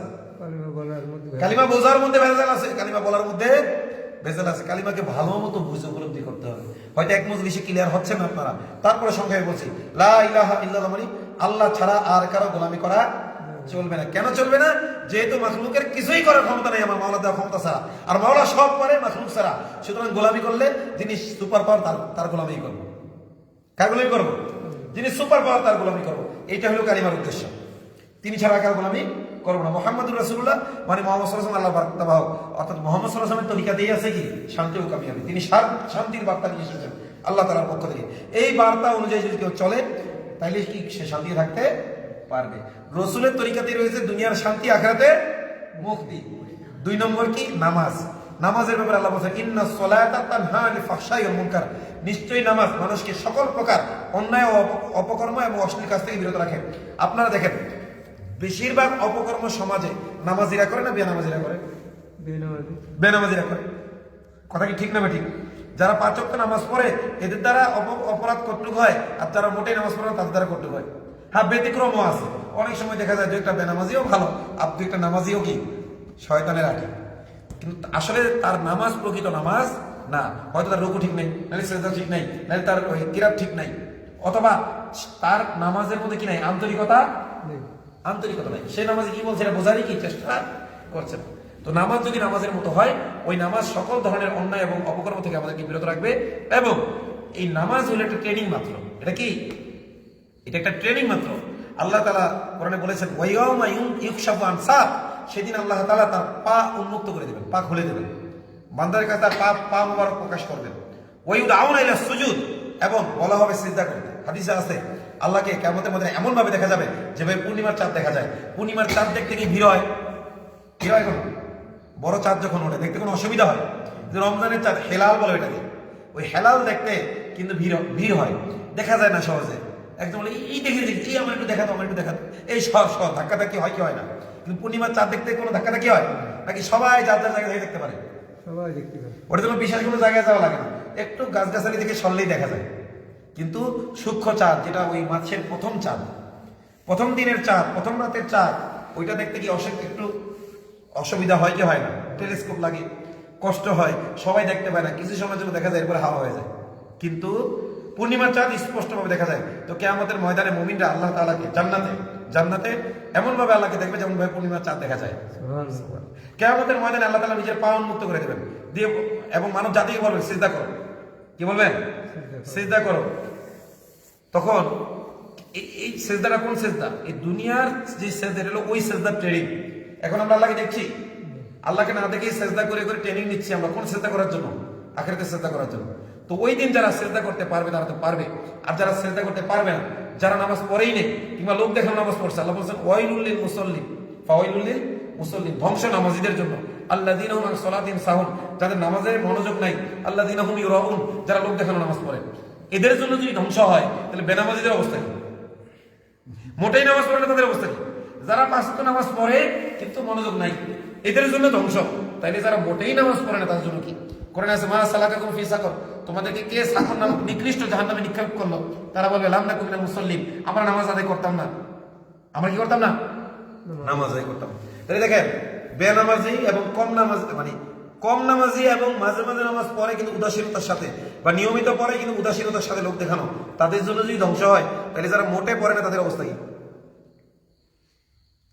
কালিমা বোঝার মধ্যে ভেজাল আছে, কালিমা বলার মধ্যে ভেজাল আছে। কালিমাকে ভালো মতো বুঝে উপলব্ধি করতে হবে। হয়তো এক মজলিসে ক্লিয়ার হচ্ছে না আপনারা, তারপরে সংক্ষেপে বলছি লা ইলাহা ইল্লাল্লাহ মানে আল্লাহ ছাড়া আর কারো গোলামি করা চলবে না। কেন চলবে না? যেহেতু মাখলুকের কিছুই করার ক্ষমতা নেই আমার মাওলা দেওয়া ক্ষমতা ছাড়া, আর মাওলা সব করে মাখলুক ছাড়া। সুতরাং গোলামি করলে যিনি সুপার পাওয়ার তার গোলামি করবো। কার গোলামি করবো? যিনি সুপার পাওয়ার তার গোলামি করবো। এইটা হলো কালিমার উদ্দেশ্য। তিনি ছাড়া কার গোলামি করবো না। মুহাম্মদুর রাসূলুল্লাহ মানে মুহাম্মদ সাল্লাল্লাহু আলাইহি ওয়াসাল্লাম আল্লাহর বার্তাবাহক, অর্থাৎ মুহাম্মদ সাল্লাল্লাহু আলাইহি ওয়াসাল্লামের তরিকাতেই আছে কি শান্তি ও কামিয়াবি। তিনি শান্তির বার্তা নিয়ে এসেছেন আল্লাহ তাআলার পক্ষ থেকে। এই বার্তা অনুযায়ী যদি কেউ চলে তাহলে কি সে শান্তি থাকতে পারবে। রসুলের তরিকাতেই রয়েছে দুনিয়ার শান্তি, আখিরাতে মুক্তি। 2 নম্বর কি? নামাজ। নামাজের ব্যাপারে আল্লাহ বলেছেন ইন্নাস সালাতা তানহা আনিল ফাহশাই ওয়াল মুনকার, নিশ্চয়ই নামাজ মানুষকে সকল প্রকার অন্যায় ও অপকর্ম এবং অশ্লীল কাজ থেকে বিরত রাখে। আপনারা দেখেন বেশিরভাগ অপকর্ম সমাজে নামাজিরা করে না বেনামাজিরা করে? বেনামাজিরা করে। কথা কি ঠিক না ঠিক? যারা 5 ওয়াক্ত নামাজ পড়ে এদের দ্বারা অপরাধ কতটুকু হয়, আর যারা মোটেই নামাজ পড়ে না তাদের দ্বারা কতটুকু হয়? হ্যাঁ, ব্যতিক্রমও আছে। অনেক সময় দেখা যায় 2-1টা বেনামাজিও ভালো, আর 2-1টা নামাজিও কি শয়তানের আগে। কিন্তু আসলে তার নামাজ প্রকৃত নামাজ না। হয়তো তার রুকু ঠিক নেই, নাহলে সেজদা ঠিক নাই, নাহলে তার কিরাত ঠিক নাই, অথবা তার নামাজের মধ্যে কি নাই? আন্তরিকতা নাই। সে নামাজে কি বলছে এটা বোঝারই কি চেষ্টা করছে। তো নামাজ যদি নামাজের মতো হয়, ওই নামাজ সকল ধরনের অন্যায় এবং অপকর্ম থেকে আমাদেরকে বিরত রাখবে। এবং এই নামাজ হলো একটা ট্রেনিং মাত্র। এটা কি? এটা একটা ট্রেনিং মাত্র। আল্লাহ তাআলা কোরআনে বলেছেন ওয়াইয়াউমা ইউকশাফু আন সাক, সেদিন আল্লাহ তাআলা তার পা উন্মুক্ত করে দেবেন, পা খুলে দেবেন, বান্দার কাছে তার পা মুবারক প্রকাশ করবেন। ওয়াইউদাউনা ইলা সুজুদ, এবং বলা হবে সিজদা করতে। হাদিসে আছে আল্লাহকে কিয়ামতের মধ্যে এমন ভাবে দেখা যাবে যেভাবে পূর্ণিমার চাঁদ দেখা যায়। পূর্ণিমার চাঁদ দেখতে কি ভিড় হয়? কোন বড় চাঁদ যখন ওঠে দেখতে কোনো অসুবিধা হয়? যে রমজানের চাঁদ হেলাল বলে এটাকে, ওই হেলাল দেখতে কিন্তু ভিড় হয়, দেখা যায় না সহজে। একদম বলে এই দেখে এই আমার একটু দেখাতো, আমার একটু দেখাতো, এই সব ধাক্কা ধাক্কি হয় কি হয় না? কিন্তু পূর্ণিমার চাঁদ দেখতে কোনো ধাক্কা ধাক্কি হয় নাকি? সবাই যার যার জায়গা থেকে দেখতে পারে, সবাই দেখতে পারে। ওটার জন্য বিশেষ কোনো জায়গায় যাওয়া লাগে না, একটু গাছগাছালি থেকে সরলেই দেখা যায়। কিন্তু সূক্ষ্ম চাঁদ, যেটা ওই মাসের প্রথম চাঁদ, প্রথম দিনের চাঁদ, প্রথম রাতের চাঁদ, ওইটা দেখতে কি একটু অসুবিধা হয় কি হয় না? টেলিস্কোপ লাগে, কষ্ট হয়, সবাই দেখতে পায় না, কিছু সময়ের জন্য দেখা যায়, এরপরে হাওয়া হয়ে যায়। কিন্তু পূর্ণিমার চাঁদ স্পষ্টভাবে দেখা যায়। তো কিয়ামতের ময়দানে মুমিনরা আল্লাহ তাআলাকে জান্নাতে এমন ভাবে আল্লাহকে দেখবে যেমন ভাবে পূর্ণিমার চাঁদ দেখা যায়। কিয়ামতের ময়দানে আল্লাহ তাআলা নিজের পা উন্মুক্ত করে দেবেন দিয়ে, এবং মানব জাতিকে বলবেন সিজদা করো। কি বলবেন? সিজদা করো। তখন এই সিজদাটা কোন সিজদা? এই দুনিয়ার যে সিজদা হলো ওই সিজদার ট্রেনিং। এখন আমরা আল্লাহকে দেখছি, আল্লাহকে না দেখেই সিজদা করে করে ট্রেনিং নিচ্ছি আমরা। কোন সিজদা করার জন্য? আখিরাতে সিজদা করার জন্য। তো ওই দিন যারা সিজদা করতে পারবে তারা তো পারবে, আর যারা সিজদা করতে পারবে না, যারা নামাজ পড়েই নেই কিংবা লোক দেখানো নামাজ পড়ছে, আল্লাহ বলছেন ওয়াইলুল লিল মুসাল্লিন, ফাওয়াইলুল লিল মুসাল্লিন, ধ্বংস নামাজীদের জন্য। আল্লাযীনা হুম আন সালাতিহিম সাহুন, যাদের নামাজে মনোযোগ নাই। আল্লাযীনা হুম ইউরাউন, যারা লোক দেখানো নামাজ পড়ে। এদের জন্য যদি ধ্বংস হয় তাহলে বেনামাজীদের অবস্থা কি? মোটেই নামাজ পড়ে না তাদের অবস্থা কি? যারা 5 ওয়াক্ত নামাজ পড়ে কিন্তু মনোযোগ নাই, এদের জন্য ধ্বংস। তাইলে যারা মোটেই নামাজ পড়ে না তাদের জন্য কি? কোরআনে আছে মা সালাকাকুম ফি সাকর, তোমাদেরকে কে সাকর নামক নিকৃষ্ট জাহান্নামে নিক্ষেপ করলো? তারা বলবে লাম নাকু মিনাল মুসাল্লিন, আমরা নামাজ আদায় করতাম না। আমরা কি করতাম না? নামাজ আদায় করতাম। তাহলে দেখেন বেনামাজি এবং কম নামাজি এবং মাঝে মাঝে নামাজ পড়ে কিন্তু উদাসীনতার সাথে, বা নিয়মিত পড়ে কিন্তু উদাসীনতার সাথে লোক দেখানো, তাদের জন্য যদি ধ্বংস হয় তাহলে যারা মোটে পড়ে না তাদের অবস্থা কি?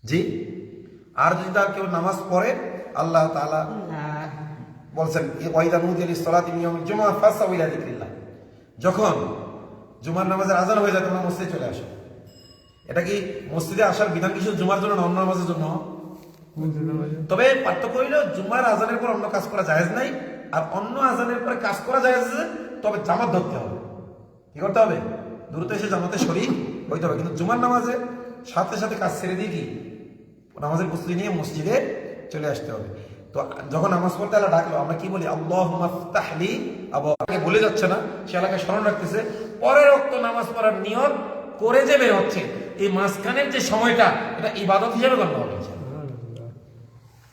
জি। আর যদি তার কেউ নামাজ পড়ে, আল্লাহ তাআলা বলছেন ওয়াইদা নুদিয়া লিস-সালাতি মিন ইয়াউমিল জুমআহ ফাসআউ ইলা যিকরিল্লাহ, যখন জুমার নামাজের আযান হয়ে যায় তোমরা মসজিদে চলে আসো। এটা কি মসজিদে আসার বিধান কিছু জুমার জন্য না অন্য নামাজের জন্য? তবে পার্থক্য হইল জুমার আজানের পর অন্য কাজ করা জায়েজ নাই, আর অন্য আজানের পরে কাজ করা জায়েজ আছে, তবে জামাত ধরতে হবে। কি করতে হবে? দ্রুত এসে জামাতে শরীক হইতে হবে। কিন্তু জুমার নামাজে সাথে সাথে কাজ ছেড়ে দিয়ে কি নামাজের প্রস্তুতি নিয়ে মসজিদে চলে আসতে হবে। তো যখন নামাজ পড়তে আল্লাহ ডাকলো, আমরা কি বলি? আল্লাহুম্মা ফতাহ লি আবওয়াব। ভুলে যাচ্ছে না, সে এলাকায় স্মরণ রাখতেছে। পরের ওয়াক্ত নামাজ পড়ার নিয়ত করে যে বের হচ্ছে, এই মাঝখানের যে সময়টা, এটা ইবাদত হিসেবে গণ্য হবে।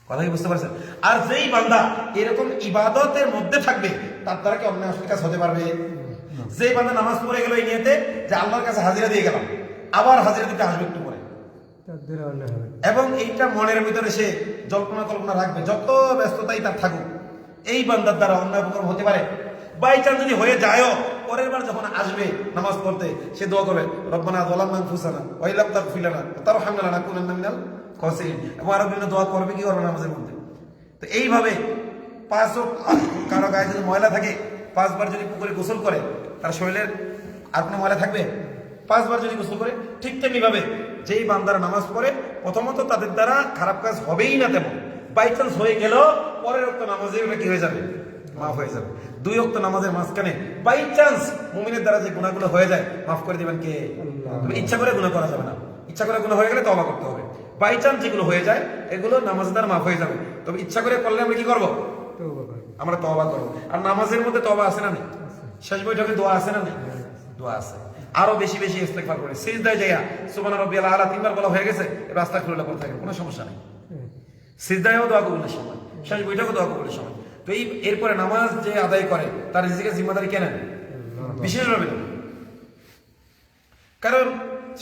কথা কি বুঝতে পারছেন? আর যেই বান্দা এরকম ইবাদতের মধ্যে থাকবে, তার দ্বারা কি অন্য কাজ হতে পারবে? যেই বান্দা নামাজ পড়ে গেল এই নিয়তে যে আল্লাহর কাছে হাজিরা দিয়ে গেলাম, আবার হাজিরা দিতে আসবে একটু পরে, এবং এইটা মনের ভিতরে সে জল্পনা কল্পনা রাখবে, যত ব্যস্ততাই তার থাকুক, এই বান্দার দ্বারা অন্যায় উপকরণ হতে পারে। বাই চান্স যদি হয়ে যায়ও, পরের বার যখন আসবে নামাজ পড়তে, সে দোয়া করবে, রব্বানা যালামনা আনফুসানা ওয়া ইল্লাম তাগফির লানা ওয়া তারহামনা লানাকুনান্না মিনাল খাসিরিন, এবং আরো বিভিন্ন দোয়া করবে। কি করবে নামাজের মধ্যে? তো এইভাবে কারো গায়ে যদি ময়লা থাকে, 5 বার যদি পুকুরে গোসল করে, তার শরীরের আর কোনো ময়লা থাকবে? 5 বার যদি গোসল করে, ঠিক তেমনি ভাবে যেই বান্দারা নামাজ পড়ে, প্রথমত তাদের দ্বারা খারাপ কাজ হবেই না, তেমন বাই চান্স হয়ে গেল, পরের ওয়াক্ত নামাজে ওটা কি হয়ে যাবে? মাফ হয়ে যাবে। 2 ওয়াক্ত নামাজের মাঝখানে বাই চান্স মুমিনের দ্বারা যে গুনাহগুলো হয়ে যায়, মাফ করে দিবেন কে? তবে ইচ্ছা করে গুনাহ করা যাবে না। ইচ্ছা করে গুনাহ হয়ে গেলে তওবা করতে হবে। বাই চান্স যেগুলো হয়ে যায়, এগুলো নামাজের দ্বারা মাফ হয়ে যাবে। তবে ইচ্ছা করে করলে আমরা কি করব? আমরা তওবা করব। আর নামাজের মধ্যে তওবা আছে না নেই? শেষ বৈঠকে দোয়া আছে না নেই? দোয়া আছে। আরো বেশি বেশি ইস্তেগফার করে সিজদায় যাইয়া সুবহান রাব্বিয়াল আলা 3 বার বলা হয়ে গেছে, এবার আস্তাগফিরুল্লাহ বলতে থাকে, কোনো সমস্যা নেই। সিজদায়ও দোয়া কবুলের সময়, শেষ বৈঠকে দোয়া কবুলের সময়। তো এই এরপরে নামাজ যে আদায় করে, তার রিজিকের জিম্মাদারি কে নেন? বিশেষভাবে নেন, কারণ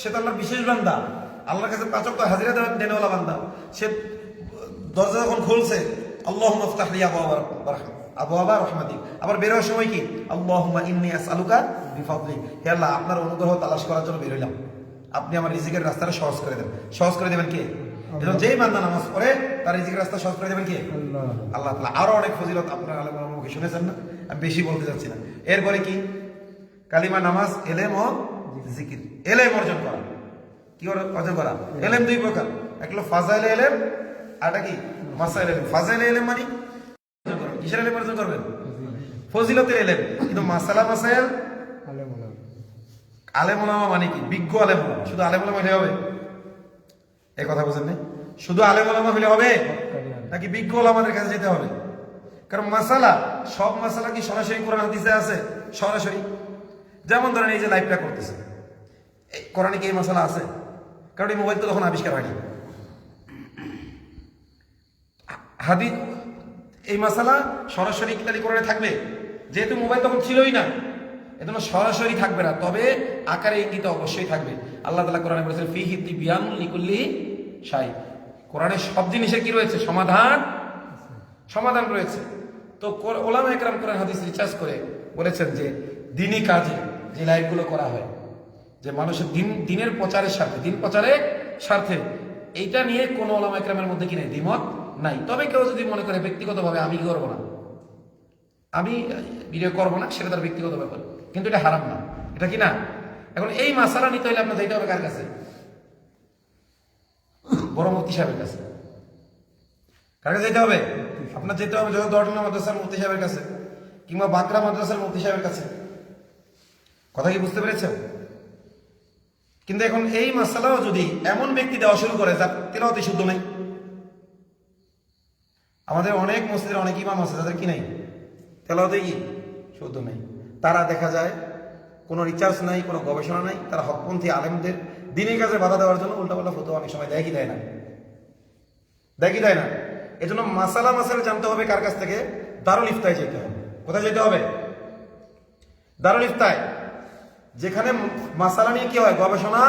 সে তো আল্লাহর বিশেষ বান্দা, আল্লাহর কাছে 5 ওয়াক্ত হাজিরা দেনেওয়ালা বান্দা। সে দরজা যখন খুলছে, আল্লাহুম্মা ফতাহ লি আবওয়াবা রাহমাতিক, আবার বের হওয়ার সময় কি? আল্লাহুম্মা ইন্নী আসআলুকা বিফাদলিক, হে আল্লাহ, আপনার অনুগ্রহ তালাশ করার জন্য বের হইলাম, আপনি আমার রিজিকের রাস্তাটা সহজ করে দেন। সহজ করে দেবেন কে? যেই বান্দা নামাজ পড়ে, তার রিজিকের রাস্তা সহজ করে দেবেন কে? আল্লাহ তাআলা। আরো অনেক ফজিলত আপনারা আলেম ওলামাকে শুনেছেন না, আমি বেশি বলতে যাচ্ছি না। এরপরে কি? কালিমা, নামাজ, এলেম ও জিকির। এলেম অর্জন করা, কি অর্জন করা? এলেম 2 প্রকার, একটা হলো ফাজাইল এলেম, আরটা কি? মাসাইল এলেম। ফাজাইল এলেম মানে কিসের এলেম অর্জন করবেন? ফজিলতের এলেম। কিন্তু মাসালা মাসাইল আলেম ওলামা মানে কি? বিজ্ঞ আলেম ওলামা। শুধু আলেম ওলামা হলে হবে? এই কথা বুঝেন না? শুধু আলেম ওলামা হলে হবে নাকি বিজ্ঞ ওলামাদের কাছে যেতে হবে? কারণ মাসালা, সব মাসালা কি সরাসরি কোরআন হাদিসে আছে? সরাসরি। যেমন ধরেন এই যে লাইভটা করতেছে, কোরআনে কি এই মাসালা আছে? কারণ এই মোবাইল তো তখন আবিষ্কার হয়নি। হাদিস এই মাসালা সরাসরি খালি কোরআনে থাকবে, যেহেতু মোবাইল তখন ছিলই না, এজন্য সরাসরি থাকবে না, তবে আকারে ইঙ্গিত অবশ্যই থাকবে। আল্লাহ তাআলা কোরআনে বলেছেন, ফীহি তিবয়ানুন লিকুল্লি শাই, কোরআনে সব জিনিসের কি রয়েছে? সমাধান রয়েছে। তো ওলামা একরাম কোরআন হাদিস রিসার্চ করে বলেছেন যে দ্বীনি কাজে যে লাইভগুলো করা হয়, যে মানুষের দিনের প্রচারের স্বার্থে, দিন প্রচারের স্বার্থে, এইটা নিয়ে কোনো ওলামা একরামের মধ্যে কি নাই? দ্বিমত নাই। তবে কেউ যদি মনে করে ব্যক্তিগতভাবে আমি করবো না, আমি ভিডিও করবো না, সেটা তার ব্যক্তিগত ব্যাপার, কিন্তু এটা হারাম না। এটা কি না? এখন এই মাসালা নিতে হলে আপনার যেতে হবে কার কাছে? বড় মুফতি সাহেবের কাছে। কার কাছে যেতে হবে? আপনার যেতে হবে যত দর্শনা মাদ্রাসার মুফতি সাহেবের কাছে, কিংবা বাঁকড়া মাদ্রাসার মুফতি সাহেবের কাছে। কথা কি বুঝতে পেরেছেন? কিন্তু এখন এই মাসালাও যদি এমন ব্যক্তি দেওয়া শুরু করে যার তেলাওয়াতে শুদ্ধ নাই, আমাদের অনেক মসজিদের অনেক ইমাম আছে যাদের কি নাই? তেলাওয়াতে কি শুদ্ধ নাই। তারা দেখা যায় কোনো রিসার্চ নাই, কোনো গবেষণা নাই, তারা হকপন্থী আলেমদের দিনের কাজে বাধা দেওয়ার জন্য উল্টাপাল্টা ফতোয়া অনেক সময় দেয় কি দেয় না। এজন্য মাসালা জানতে হবে কার কাছ থেকে? দারুল ইফতায় যেতে হবে। কোথায় যেতে হবে? দারুল ইফতায়, যেখানে মাসালা নিয়ে কি হয়? গবেষণা।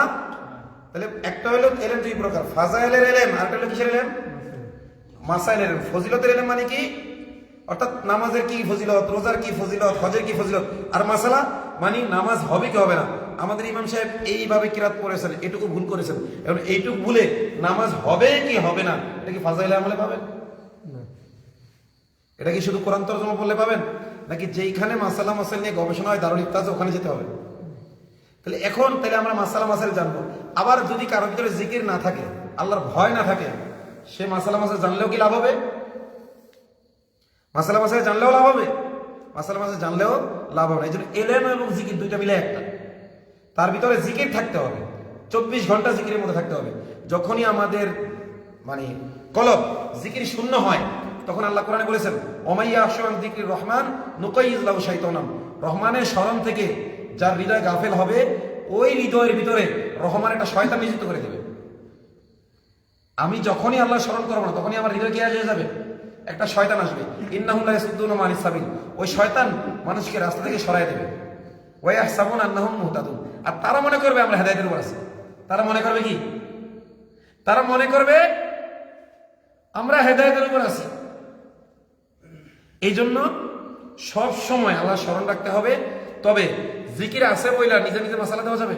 তাহলে একটা হলো এলেম 2 প্রকার, ফাজাইলের এলেম, আর একটা হলো কিসের এলেম? মাসাইলের এলেম। ফজিলতের এলেম মানে কি? অর্থাৎ নামাজের কি ফজিলত, রোজার কি ফজিলত, হজের কি ফজিলত। আর মাসালা মানে নামাজ হবে কি হবে না। আমাদের ইমাম সাহেব এইভাবে কিরাত পড়েছেন, এটুকু ভুল করেছেন, এখন এইটুকু ভুলে নামাজ হবে কি হবে না, এটা কি ফাজাইলে আমলে পাবেন? এটা কি শুধু কোরআন তরজমা পড়লে পাবেন? নাকি যেইখানে মাসাইল নিয়ে গবেষণা হয় দারুল ইফতা আছে ওখানে যেতে হবে? তাহলে তাহলে আমরা মাসালা মাসাইল জানবো। আবার যদি কারোর ভিতরে জিকির না থাকে, আল্লাহর ভয় না থাকে, সে মাসালা মাসাইল জানলেও কি লাভ হবে? মাসালা মাসাইল জানলেও লাভ হবে? মাসালা মাসাইল জানলেও লাভ হবে না। এই জন্য এলেম এবং জিকির দুইটা মিলে একটা। তার ভিতরে জিকির থাকতে হবে, 24 ঘন্টা জিকিরের মধ্যে থাকতে হবে। যখনই আমাদের মানে কলব জিকির শূন্য হয়, তখন আল্লাহ কোরআনে বলেছেন, ওমাইয়া আশওয়ান যিকরির রহমান নুকাইয়িজ লাহু শাইতানাম, রহমানের স্মরণ থেকে যার হৃদয় গাফেল হবে, ওই হৃদয়ের ভিতরে রহমান একটা শয়তান নিযুক্ত করে দেবে। আমি যখনই আল্লাহ স্মরণ করবো না, তখনই আমার হৃদয় কি হয়ে যাবে? একটা শয়তান আসবে। ইন্নাহুম লা ইয়াসুদ্দুনা আনিস সাবিল, ওই শয়তান মানুষকে রাস্তা থেকে সরায় দেবে। ওয়া ইয়াহসাবুনা আন্নাহুম মুহতাদুন, আর তারা মনে করবে আমরা হেদায়েতের উপর আছি। তারা মনে করবে কি? তারা মনে করবে আমরা হেদায়েতের উপর আছি। এই জন্য সব সময় আল্লাহ স্মরণ রাখতে হবে। তবে জিকির আছে বইলা নিজে নিজে মাসালা দেওয়া যাবে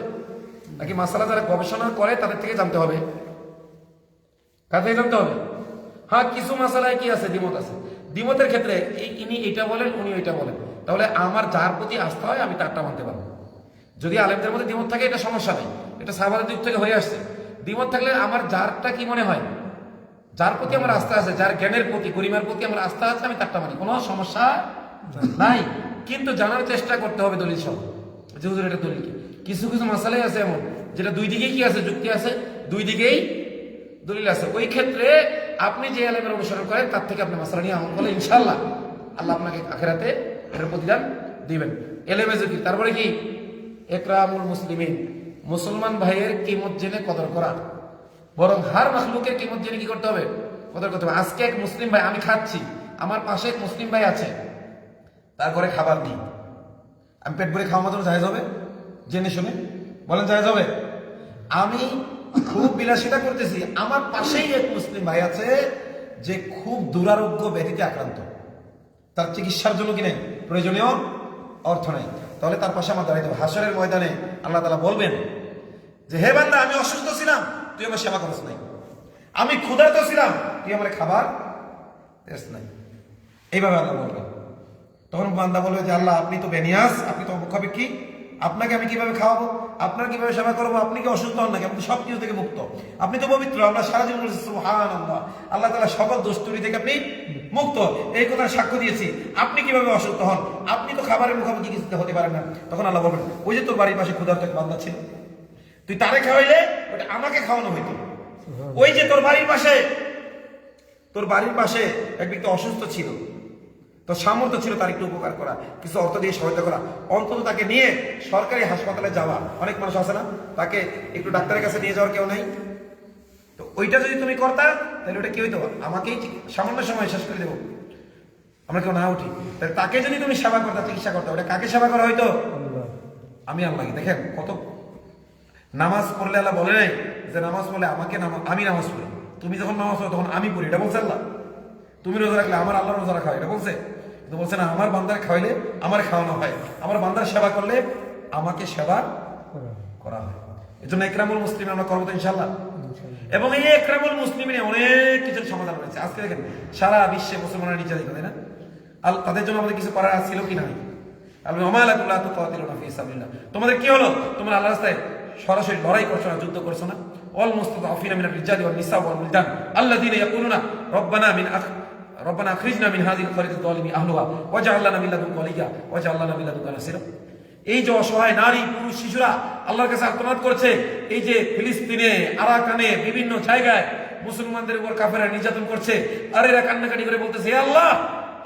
নাকি? মাসালা যারা গবেষণা করে তাদের থেকে জানতে হবে, কার থেকে জানতে হবে? হ্যাঁ, কিছু মাসালায় কি আছে, দ্বিমত আছে। দ্বিমতের ক্ষেত্রে ইনি এটা বলেন, উনি ওইটা বলেন, তাহলে আমার যার প্রতি আস্থা হয় আমি তারটা মানতে পারবো। যদি আলেমদের মধ্যে দ্বিমত থাকে, এটা সমস্যা নেই, এটা সাহাবাদের যুগ থেকে হয়ে আসছে। দ্বিমত থাকলে আমার যারটা কি মনে হয়, যার প্রতি আমার আস্থা আছে, যার জ্ঞানের প্রতি গরিমার প্রতি আমার আস্থা আছে, আমি তারটা মানি, কোনো সমস্যা নাই। কিন্তু জানার চেষ্টা করতে হবে দলিল সহ, যে হুজুর এটা দলিল কি। কিছু কিছু মাসালাই আছে এমন যেটা দুই দিকেই কি আছে, যুক্তি আছে, দুই দিকেই দলিল আছে। ওই ক্ষেত্রে আপনি যে আলেমের অনুসরণ করেন তার থেকে আপনি মাসালা নিয়ে আমল করলে ইনশাআল্লাহ আল্লাহ আপনাকে আখিরাতে এর প্রতিদান দিবেন। এলেমে যদি তারপরে কি একরামুল মুসলিমিন, মুসলমান ভাইয়ের কিমত জেনে কদর করা, বরং হার মাখলুকের কিমত জেনে কি করতে হবে, কদর করতে হবে। আজকে এক মুসলিম ভাই, আমি খাচ্ছি, আমার পাশে এক মুসলিম ভাই আছে, তার ঘরে খাবার নেই, আমি পেট ভরে খাওয়া মাত্র জায়েজ হবে? জেনে শুনে বলেন জায়েজ হবে? আমি খুব বিলাসিতা করতেছি, আমার পাশেই এক মুসলিম ভাই আছে যে খুব দুরারোগ্য ব্যাধিতে আক্রান্ত, তার চিকিৎসার জন্য কি নেই, প্রয়োজনীয় অর্থ নেই, তাহলে তার পাশে আমার দাঁড়াইতে হবে। হাসরের ময়দানে আল্লাহ তাআলা বলবেন যে, হে বান্দা, আমি অসুস্থ ছিলাম, তুই আমার সেবা করিস নাই, আমি ক্ষুধার্ত ছিলাম, তুই আমার খাবার দিস নাই। এইভাবে আল্লাহ বলবেন। তখন বান্দা বলবে যে, আল্লাহ আপনি তো বেনিয়াস, আপনি তো মুখাপেক্ষী, আপনাকে আমি কিভাবে খাওয়াবো, আপনার কিভাবে সেবা করবো? আপনি কি অসুস্থ হন নাকি? আপনি তো সব কিছু থেকে মুক্ত, আপনি তো পবিত্র। আমরা সারা জীবন বলেছি সুবহানাল্লাহ, আল্লাহ তাআলা সকল দোষত্রুটি থেকে আপনি মুক্ত, এই কথা সাক্ষ্য দিয়েছি। আপনি কিভাবে অসুস্থ হন? আপনি তো খাবারের মুখাপেক্ষি কিছুতে হতে পারেন না। তখন আল্লাহ বলবেন, ওই যে তোর বাড়ির পাশে ক্ষুধার্ত এক বান্দা ছিল, তুই তারে খাওয়াইলে ওটা আমাকে খাওয়ানো হইতো। ওই যে তোর বাড়ির পাশে এক ব্যক্তি অসুস্থ ছিল, তো সামর্থ্য ছিল তার একটু উপকার করা, কিছু অর্থ দিয়ে সহায়তা করা, অন্তত তাকে নিয়ে সরকারি হাসপাতালে যাওয়া। অনেক মানুষ আছে না, তাকে একটু ডাক্তারের কাছে নিয়ে যাওয়ার কেউ নেই, তো ওইটা যদি তুমি করতা, তাহলে ওটা কি হইতো, আমাকেই সামান্য সময় শেষ করে দেবো, আমরা কেউ না উঠি। তাহলে তাকে যদি তুমি সেবা করতা, চিকিৎসা করতা, ওটা কাকে সেবা করা হইতো? আমি আল্লাহকে। দেখেন কত নামাজ পড়লে আল্লাহ বলে নাই যে নামাজ পড়লে আমি নামাজ পড়ি, তুমি যখন নামাজ পড়ো তখন আমি পড়ি, এটা বলছে আল্লাহ। তুমি রোজা রাখলে আমার আল্লাহ রোজা রাখা হয়, এটা বলছে? কিন্তু বলছে না, আমার বান্দার খাওয়াইলে আমার খাওয়ানো হয়, আমার বান্দার সেবা করলে আমাকে সেবা করা হয়। এই জন্য একরামুল মুসলিম আমরা করবো তো ইনশাল্লাহ। এবং এই একরামুল মুসলিমে অনেক কিছুর সমাধান রয়েছে। আজকে দেখেন সারা বিশ্বে মুসলমানরা নির্যাতিত, তাই না? তাদের জন্য আমাদের কিছু করার ছিল কি নাই? তোমাদের কি হলো? তোমরা আল্লাহর রাস্তায় সরাসরি লড়াই করছো না, যুদ্ধ করছো না? অল মুস্তাযআফিনা মিনার রিজালি ওয়ান নিসা ওয়াল উলদান আল্লাযীনা ইয়াকুলুনা রব্বানা আখরিজনা মিন হাযিহিল ক্বরিয়াতি যালিমি আহলুহা ওয়াজআল লানা মিন লাদুনকা ওয়ালিয়্যা ওয়াজআল লানা মিন লাদুনকা নাসীরা। এই যে অসহায় নারী পুরুষ শিশুরা আল্লাহর কাছে আর্তনাদ করেছে, এই যে ফিলিস্তিনে, আরাকানে, বিভিন্ন জায়গায় মুসলমানদের উপর কাফেররা নির্যাতন করছে, আর এরা কান্নাকাটি করে বলতেছে, হে আল্লাহ,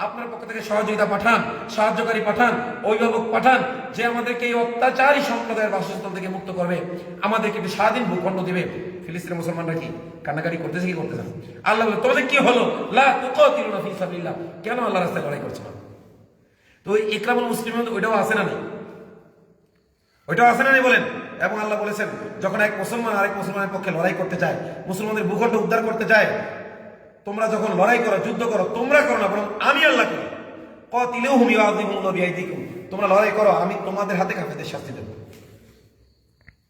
আপনার পক্ষ থেকে সহযোগিতা পাঠান, সাহায্যকারী পাঠান, অভিভাবক পাঠান, যে আমাদেরকে এই অত্যাচারী সম্প্রদায়ের বাসস্থল থেকে মুক্ত করবে, আমাদেরকে একটি স্বাধীন ভূখণ্ড দিবে। ফিলিস্তিনের মুসলমানরা কি কান্নাকাটি করতেছে কি করতেছে? আল্লাহ বলে, তোমাদের কি হলো? লা তুকাতিলুনা ফি সাবিলিল্লাহ, কেন আল্লাহর রাস্তায় লড়াই করছো না? তো ওই ইকরামুল মুসলিমিন ওইটাও আছে না নাই? ওইটাও আছে না নাই বলেন? এবং আল্লাহ বলেছেন, যখন এক মুসলমান আরেক মুসলমানের পক্ষে লড়াই করতে চায়, মুসলমানদের ভূখণ্ড উদ্ধার করতে চায়, তোমরা যখন লড়াই করো, যুদ্ধ করো, তোমরা করো না, বরং আমি আল্লাহ করি। কাতিলুহুম ইউআযিবুহুল্লাহু বিআইদিকুম, তোমরা লড়াই করো, আমি তোমাদের হাতে কাফেরদের শাস্তি দেব।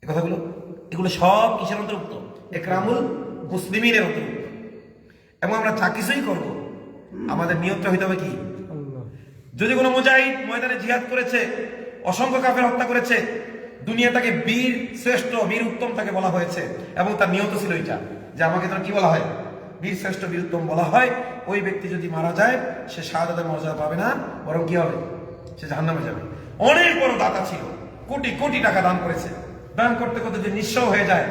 এই কথাগুলো, এগুলো সব কিসের অন্তর্ভুক্ত? একরামুল মুসলিমিনের অন্তর্ভুক্ত। এবং আমরা যা কিছুই করবো, আমাদের নিয়তটা হইতে হবে কি? যদি কোনো মুজাহিদ ময়দানে জিহাদ করেছে, অসংখ্য কাফের হত্যা করেছে, দুনিয়াটাকে বীর শ্রেষ্ঠ, বীর উত্তম তাকে বলা হয়েছে, এবং তার নিয়ত ছিল এটা যে আমাকে তার কি বলা হয়, বীর শ্রেষ্ঠ বীর উত্তম বলা হয়। ওই ব্যক্তি যদি মারা যায় সে শাহাদাতের মর্যাদা পাবে না, বরং কি হবে, সে জাহান্নামে যাবে। অনেক বড় দাতা ছিল, কোটি কোটি টাকা দান করেছে, দান করতে করতে যে নিঃস্ব হয়ে যায়,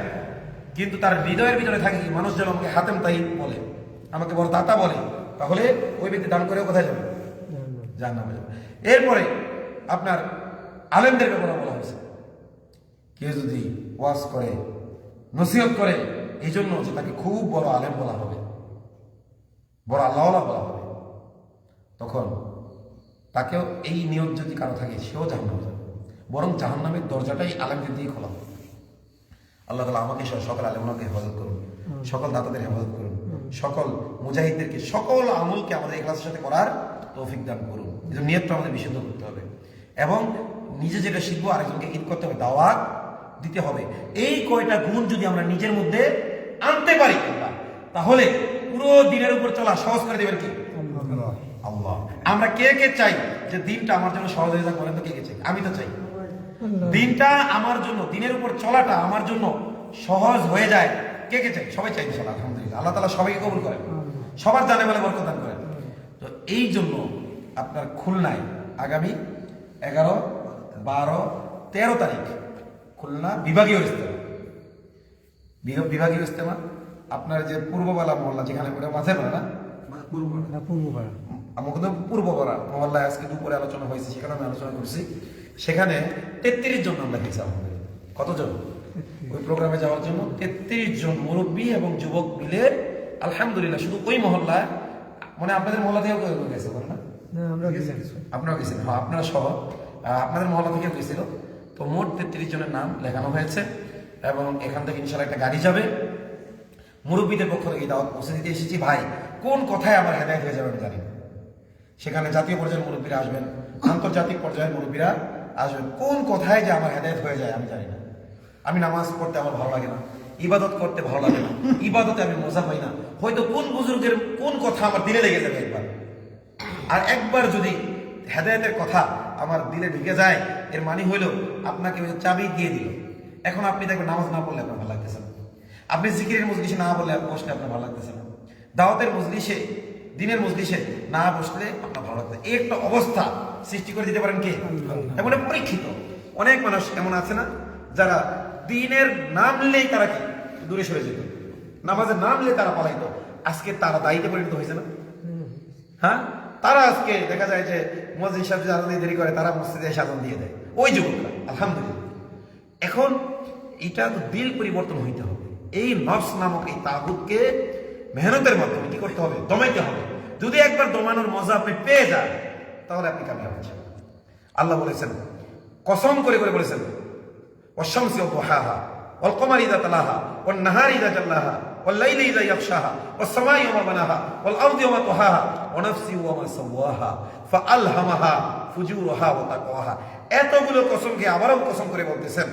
কিন্তু তার হৃদয়ের ভিতরে থাকে কি, মানুষ যেন আমাকে হাতেম তাই বলে, আমাকে বড় দাতা বলে, তাহলে ওই ব্যক্তি দান করেও কোথায় যাবে, জাহান্নামে যাবে। এরপরে আপনার আলেমদের ব্যাপারে বলা হয়েছে, কেউ যদি ওয়াজ করে, নসিহত করে, এই জন্য যে তাকে খুব বড় আলেম বলা হবে, বড় আল্লাহওয়ালা বলা হবে, তখন তাকেও এই নিয়ত যদি কারো থাকে সেও জাহান্নামে যাবে, বরং জাহান্নামের দরজাটাই আলেমদের দিয়ে খোলা হবে। আল্লাহ তাআলা আমাকে সহ সকল আলেমকে হেফাজত করুন, সকল দাতাদের হেফাজত করুন, সকল মুজাহিদদেরকে, সকল আমলকে আমাদের ইখলাসের সাথে করার তৌফিক দান করুন। এই জন্য নিয়তটা আমাদের বিশুদ্ধ করতে হবে, এবং নিজে যেটা শিখবো আরেকজনকে ঈদ করতে হবে, দাওয়াত দিতে হবে। এই কয়টা গুণ যদি আমরা নিজের মধ্যে আনতে পারি, তাহলে পুরো দিনের উপর চলা সহজ করে দেবেন কি আল্লাহ। আমরা কে কে চাই যে দিনটা আমার জন্য সহজ হয়ে যাক, বলেন তো কে কে চাই? আমি তো চাই দিনটা আমার জন্য, দিনের উপর চলাটা আমার জন্য সহজ হয়ে যায়। কে কে চাই? সবাই চাই ইনশাআল্লাহ, আলহামদুলিল্লাহ। আল্লাহ তাআলা সবাইকে কবুল করেন, সবার জানে বলে বরকত দান করেন। তো এই জন্য আপনার খুলনায় আগামী 11, 12, 13 তারিখ খুলনা বিভাগীয় ইজতেমা, বিভাগীয় ইজতেমা আপনার যে পূর্ববেলা মহল্লা, যেখানে মাঝে বেলা না পূর্বপাড়া মহল্লায় আজকে দুপুরে আলোচনা হয়েছে, সেখানে আমি আলোচনা করছি। সেখানে 33 জন আমরা খেয়েছি আলহামদুলিল্লাহ। কতজন ওই প্রোগ্রামে যাওয়ার জন্য? 33 জন মুরব্বী এবং যুবক মিলে আলহামদুলিল্লাহ। শুধু ওই মহল্লায়, মানে আপনাদের মহল্লা থেকেও কেউ গেছে না? আপনারা গেছেন? হ্যাঁ, আপনারা সহ আপনাদের মহল্লা থেকেও গেছিল। তো মোট 33 জনের নাম লেখানো হয়েছে, এবং এখান থেকে ইনশাআল্লাহ একটা গাড়ি যাবে। মুরব্বীদের পক্ষ থেকে দাওয়াত পৌঁছে দিতে এসেছি। ভাই, কোন কথায় আমার হেদায়েত হয়ে যাবে আমি জানি না। সেখানে জাতীয় পর্যায়ের মুরব্বীরা আসবেন, আন্তর্জাতিক পর্যায়ের মুরব্বীরা আসবেন, কোন কথায় যে আমার হেদায়েত হয়ে যায় আমি জানি না। আমি নামাজ পড়তে আমার ভালো লাগে না, ইবাদত করতে ভালো লাগে না, ইবাদতে আমি মজা পাই না। হয়তো কোন বুজুর্গের কোন কথা আমার দিলে লেগে যাবে একবার, আর একবার যদি হেদায়েতের কথা আমার দিলে ঢুকে যায়, এর মানে হইল আপনাকে চাবি দিয়ে দিল। এখন আপনি দেখবেন নামাজ না পড়লে আপনার ভালো লাগতেছে না, আপনি জিকিরের মজলিসে না বসলে আপনার ভালো লাগতেছে না, দাওয়াতের মজলিসে, দিনের মজলিসে না বসলে আপনার ভালো লাগবে। এই একটা অবস্থা সৃষ্টি করে দিতে পারেন কে? এমন পরীক্ষিত অনেক মানুষ এমন আছে না, যারা দিনের নাম নিলেই তারা কি দূরে সরে যেত, নামাজের নাম নিলে তারা পালাইতো। আজকে তারা দায়িত্বে পরিণত হয়েছে না? হ্যাঁ, তারা আজকে দেখা যায় যে মসজিদ সাহেব আজান দিয়ে দেরি করে, তারা মসজিদে এসে আজান দিয়ে দেয়, ওই যুবকরা। আলহামদুলিল্লাহ, এখন এটা তো দিল পরিবর্তন হইতে হবে। এই নফস নামক এই তাগুতকে মেহনতের মাধ্যমে কি করতে হবে? দমাইতে হবে। যদি একবার দমানোর মজা আপনি পেয়ে যান, তাহলে আপনি কামিয়াব হচ্ছেন। আল্লাহ বলেছেন, কসম করে করে বলেছেন, ওয়াশ-শামসি ওয়া-দুহাহা ওয়াল-কমারি ইযা তালাহা ওয়ান-নাহারি ইযা জাল্লাহা ওয়াল-লাইলি ইযা ইয়াগশাহা ওয়াস-সামাই ওয়া মা বানাহা ওয়াল-আরদি ওয়া মা তাহাহা ওয়া নাফসি ওয়া মা সাওয়াহা ফাআলহামাহা ফুজুরাহা ওয়া তাকওয়াহা। এতগুলো কসমকে আবারও কসম করে বলতেছেন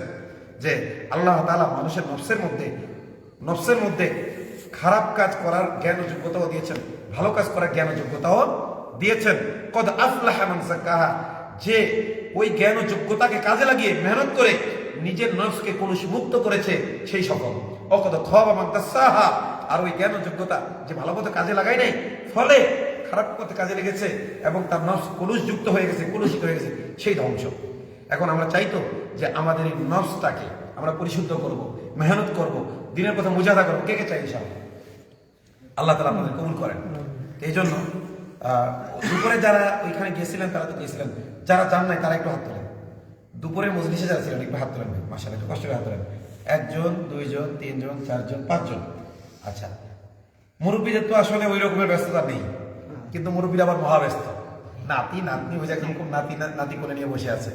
যে আল্লাহ তাআলা মানুষের নফসের মধ্যে খারাপ কাজ করার জ্ঞান ও যোগ্যতাও দিয়েছেন, ভালো কাজ করার জ্ঞান ও যোগ্যতাও দিয়েছেন। কদ আফলাহা মান যাক্কাহা, যে ওই জ্ঞান ও যোগ্যতাকে কাজে লাগিয়ে মেহনত করে নিজের নফসকে কলুষ মুক্ত করেছে সেই সফল। অকদ খাবা মান দাসাহা, আর ওই জ্ঞান ও যোগ্যতা যে ভালো পথে কাজে লাগায় নাই, ফলে খারাপ পথে কাজে লেগেছে এবং তার নফস কলুষযুক্ত হয়ে গেছে, কলুষিত হয়ে গেছে, সেই ধ্বংস। এখন আমরা চাইতো যে আমাদের এই নফসটাকে আমরা পরিশুদ্ধ করব, মেহনত করব, দিনের কথা মুজাহাদা করবো। কে কে চাই ইনশাআল্লাহ? আল্লাহ তাআলা আপনাদের কবুল করেন। এই জন্য দুপুরে যারা ওইখানে গিয়েছিলেন তারা তো গিয়েছিলেন, যারা যান নাই তারা একটু হাত তোলেন। দুপুরের মজলিসে যারা ছিলেন একটু হাত তোলেন, মাশাআল্লাহ, একটু কষ্ট করে হাত তোলেন। 1 জন, 2 জন, 3 জন, 4 জন, 5 জন। আচ্ছা, মুরব্বীদের তো আসলে ওই রকমের ব্যস্ততা নেই, কিন্তু মুরব্বীরা আবার মহাব্যস্ত। নাতি নাতনি ওই যে একদম নাতি কোলে নিয়ে বসে আছে।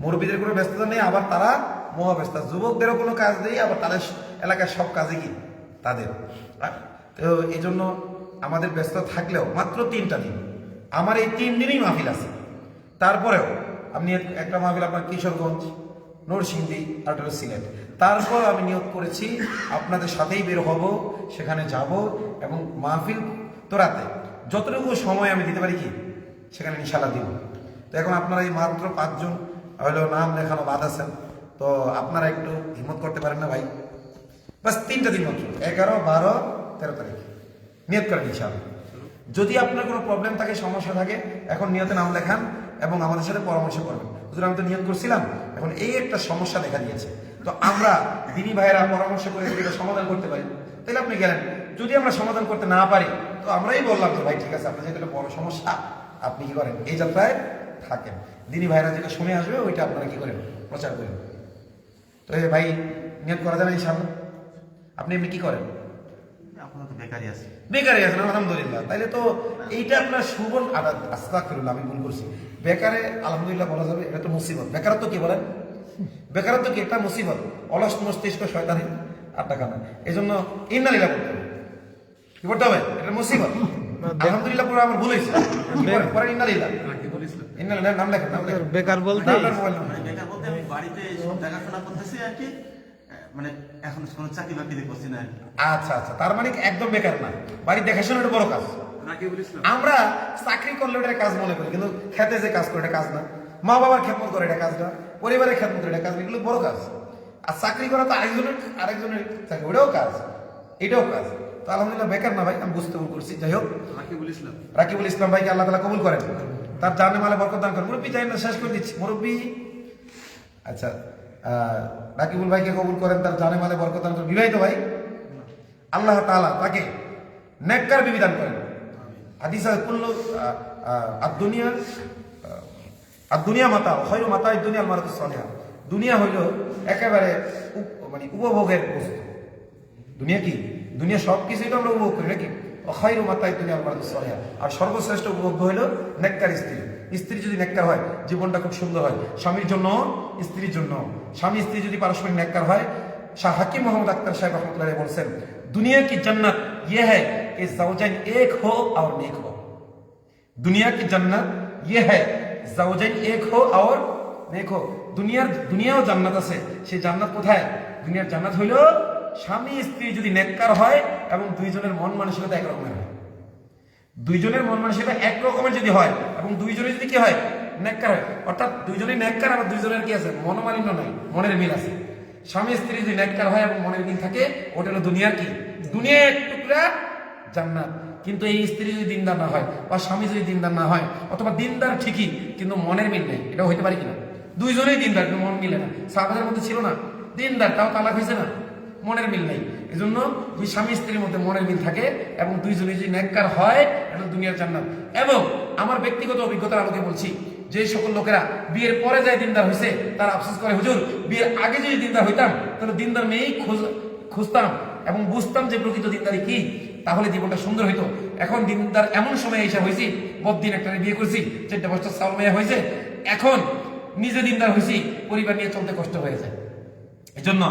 মুরব্বীদের কোনো ব্যস্ততা নেই, আবার তারা মহাব্যস্ত। যুবকদেরও কোনো কাজ নেই, আবার তাদের এলাকার সব কাজে কি তাদের। তো এই জন্য আমাদের ব্যস্ত থাকলেও মাত্র 3টা দিন, আমার এই 3 দিনই মাহফিল আছে। তারপরেও আপনি একটা মাহফিল আপনার কিশোরগঞ্জ, নরসিংদী আর সিলেট। তারপর আমি নিয়োগ করেছি আপনাদের সাথেই বের হব, সেখানে যাব এবং মাহফিল তোরাতে যতটুকু সময় আমি দিতে পারি কি সেখানে ইনশাআল্লাহ দিব। তো এখন আপনারা এই মাত্র 5 জন হলো নাম লেখানো বাদ আছেন, তো আপনারা একটু হিম্মত করতে পারেন না ভাই? বাস 3টা দিন মাত্র, 11, 12, 13 তারিখ নিয়ত করেন ইনশাআল্লাহ। যদি আপনার কোনো প্রবলেম থাকে, সমস্যা থাকে, এখন নিয়তে নাম লেখান এবং আমাদের সাথে পরামর্শ করবেন। হুজুর আমি তো নিয়ত করছিলাম, এখন এই একটা সমস্যা দেখা দিয়েছে, তো আমরা দিনী ভাইয়েরা পরামর্শ করে যদি এটা সমাধান করতে পারি তাহলে আপনি গেলেন। যদি আমরা সমাধান করতে না পারি তো আমরাই বললাম যে ভাই ঠিক আছে, আপনার যেহেতু একটা বড় সমস্যা, আপনি কি করেন এই যাত্রায় থাকেন, দিনী ভাইরা যেটা শুনে আসবে ওইটা আপনারা কি করেন, প্রচার করেন। তো এই ভাই নিয়ত করা যাবে ইনশাআল্লাহ? আপনি এমনি কি করেন? আপনার তো বেকারই আছে। বেকারই আছেন, আলহামদুলিল্লাহ। তাইলে তো এইটা আপনার সুবর্ণ আস্তাগফিরুল্লাহ, আমি ভুল করছি। বেকারে আলহামদুলিল্লাহ বলা যাবে, এটা তো মুসিবত। বেকারত্ব কি বলেন? বেকারত্ব কি একটা মুসিবত, অলস মস্তিষ্ক শয়তানি আড্ডা খানা। এই জন্য ইন্নালিল্লাহ করতে হবে। কি করতে হবে? এটা মুসিবত। আলহামদুলিল্লাহ পুরো আমার ভুল হয়েছে। পরে ইন্নালিল্লাহ, ইন্নালিল্লাহ নাম লেখেন, নাম লেখেন। বেকার বলতে আপনার মোবাইল নাম্বার। বেকার বলতে আমি বাড়িতে সব দেখাশোনা করতেছি আর কি, মানে এখন কোনো চাকরি বাকরি করছি না আর কি। আচ্ছা আচ্ছা, তার মানে একদম বেকার না, বাড়ি দেখাশোনা এটা বড় কাজ। আমরা চাকরি করলে ওটা কাজ মনে করি, কিন্তু খেতে যে কাজ করে এটা কাজ না, মা বাবার খেদমত করে এটা কাজ না, পরিবারের খেদমত করে এটা কাজ না, এগুলো বড় কাজ। আর চাকরি করা তো আরেকজনের চাকরি, ওটাও কাজ, এটাও কাজ। তো আলহামদুলিল্লাহ বেকার না ভাই, আমি বুঝতে ভুল করছি। যাই হোক, রাকিবুল ইসলাম ভাইকে আল্লাহ তাআলা কবুল করেন, তার জানে মালে বরকত দান করেন। মুরব্বী যাই না, শেষ করে দিচ্ছি মুরব্বী। আচ্ছা, রাকিবুল ভাইকে কবুল করেন, তার জানে মালে বরকত দান করেন। বিবাহিত ভাই, আল্লাহ তাআলা তাকে নেককার বিবি দান করেন। হাদিস আছে কুল্লু দুনিয়া মাতা খায়রু মাতা'আদ দুনিয়া আল মারাতুস সালিহা। দুনিয়া হইল একেবারে মানে উপভোগের বস্তু। দুনিয়া কি? দুনিয়া সব কিছুই তো আমরা উপভোগ করি নাকি? খায়রু মাতা'আদ দুনিয়া আল মারাতুস সালিহা। আর সর্বশ্রেষ্ঠ উপভোগ্য হইল নেককার স্ত্রী। স্ত্রী যদি নেককার হয় জীবনটা খুব সুন্দর হয়, স্বামীর জন্য, স্ত্রীর জন্য। স্বামী স্ত্রী যদি পারস্পরিক নেককার হয়, শাহ হাকিম মোহাম্মদ আক্তার সাহেব রহমতুল্লাহ আলাইহি বলছেন, दुनिया की जन्नत यह है कि ज़ौजैन एक हो और नेक हो। दुनिया की जन्नत यह है ज़ौजैन एक हो और नेक हो। দুনিয়াও জান্নাত আছে, সেই জান্নাত কোথায়? দুনিয়ার জান্নাত হইল স্বামী স্ত্রী যদি নেককার হয় এবং দুইজনের মন মানসিকতা একরকমের হয়। দুইজনের মন মানসিকতা একরকমের যদি হয় এবং দুইজনে যদি কি হয়, নেককার হয়, অর্থাৎ দুইজনেই নেককার, আর দুইজনের কি আছে, মনোমালিন্য নাই, মনের মিল আছে। স্বামী স্ত্রী যদি নেককার হয় এবং মনের মিল থাকে, ওটা হলো দুনিয়ার কি, দুনিয়া এক টুকরা জান্নাত। কিন্তু এই স্ত্রী যদি দিনদার না হয় বা স্বামী যদি দিনদার না হয়, অথবা দিনদার ঠিকই কিন্তু মনের মিল নেই, এটা হইতে পারে কিনা? দুইজনেই দিনদার কিন্তু মন মিলে না। সাহাবাদের মধ্যে ছিল না দিনদার, তাও তালাক হয়েছে না, মনের মিল নেই। এই জন্য দুই স্বামী স্ত্রীর মধ্যে মনের মিল থাকে এবং দুইজনে যদি নেককার হয়, এটা দুনিয়ার জান্নাত। এবং আমার ব্যক্তিগত অভিজ্ঞতার আলোকে বলছি, যে সকল লোকেরা বিয়ের পরে যায় দিনদার হয়েছে, তারা আফসোস করে, হুজুর বিয়ের আগে যদি দিনদার হইতাম তাহলে দিনদার মেয়েই খুঁজতাম এবং বুঝতাম যে প্রকৃত দিনদারি কি, তাহলে জীবনটা সুন্দর হইতো। এখন দিনদার এমন সময় এসে হয়েছি, বদিন একটা বিয়ে করছি, 4 বছর চাউল মেয়ে হয়েছে, এখন নিজে দিনদার হয়েছি, পরিবার নিয়ে চলতে কষ্ট হয়ে যায়। এই জন্য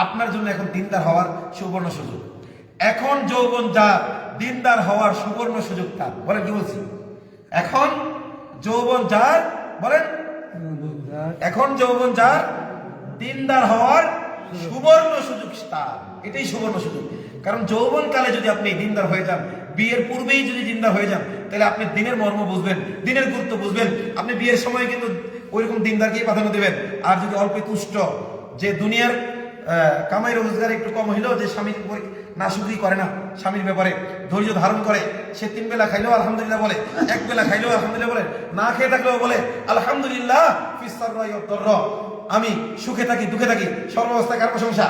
আপনার জন্য এখন দিনদার হওয়ার সুবর্ণ সুযোগ। এখন যৌবন যার, দিনদার হওয়ার সুবর্ণ সুযোগ তার। বলেন কি বলছি? এখন যৌবন যার, বলেন এখন যৌবন যার, দিনদার হওয়ার সুবর্ণ সুযোগ তার। এটাই সুবর্ণ সুযোগ। কারণ যৌবন কালে যদি আপনি দিনদার হয়ে যান, বিয়ের পূর্বেই যদি দিনদার হয়ে যান, তাহলে আপনি দিনের মর্ম বুঝবেন, দিনের গুরুত্ব বুঝবেন। আপনি বিয়ের সময় কিন্তু ওইরকম দিনদারকেই প্রাধান্য দেবেন। আর যদি অল্প তুষ্ট, যে দুনিয়ার কামাই রোজগার একটু কম হইলেও যে স্বামীর নাশুকরি করে না, স্বামীর ব্যাপারে ধৈর্য ধারণ করে, সে 3 বেলা খাইলেও আলহামদুলিল্লাহ বলে, 1 বেলা খাইলেও আলহামদুলিল্লাহ বলে, না খেয়ে থাকলেও বলে আলহামদুলিল্লাহ ফিস সাররাই ওয়াদ দাররা। আমি সুখে থাকি দুঃখে থাকি, সর্বাবস্থায় কার প্রশংসা?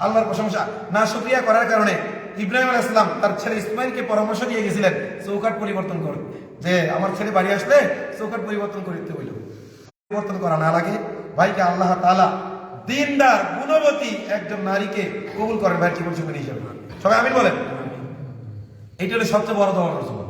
আল্লাহর প্রশংসা। না শুকরিয়া করার কারণে ইব্রাহিম আলাইহিস সালাম তার ছেলে ইসমাইলকে পরামর্শ দিয়ে গেছিলেন, চৌকাঠ পরিবর্তন কর, যে আমার ছেলে বাড়ি আসলে চৌকাঠ পরিবর্তন করতে হইল। পরিবর্তন করা না লাগে ভাইকে আল্লাহ তাআলা দিনদার গুণবতী একজন নারীকে কবুল করেন ভাই জীবন সঙ্গী হিসেবে। সবাই আমিন বলেন। এইটা হলো সবচেয়ে বড় দোয়া জীবন,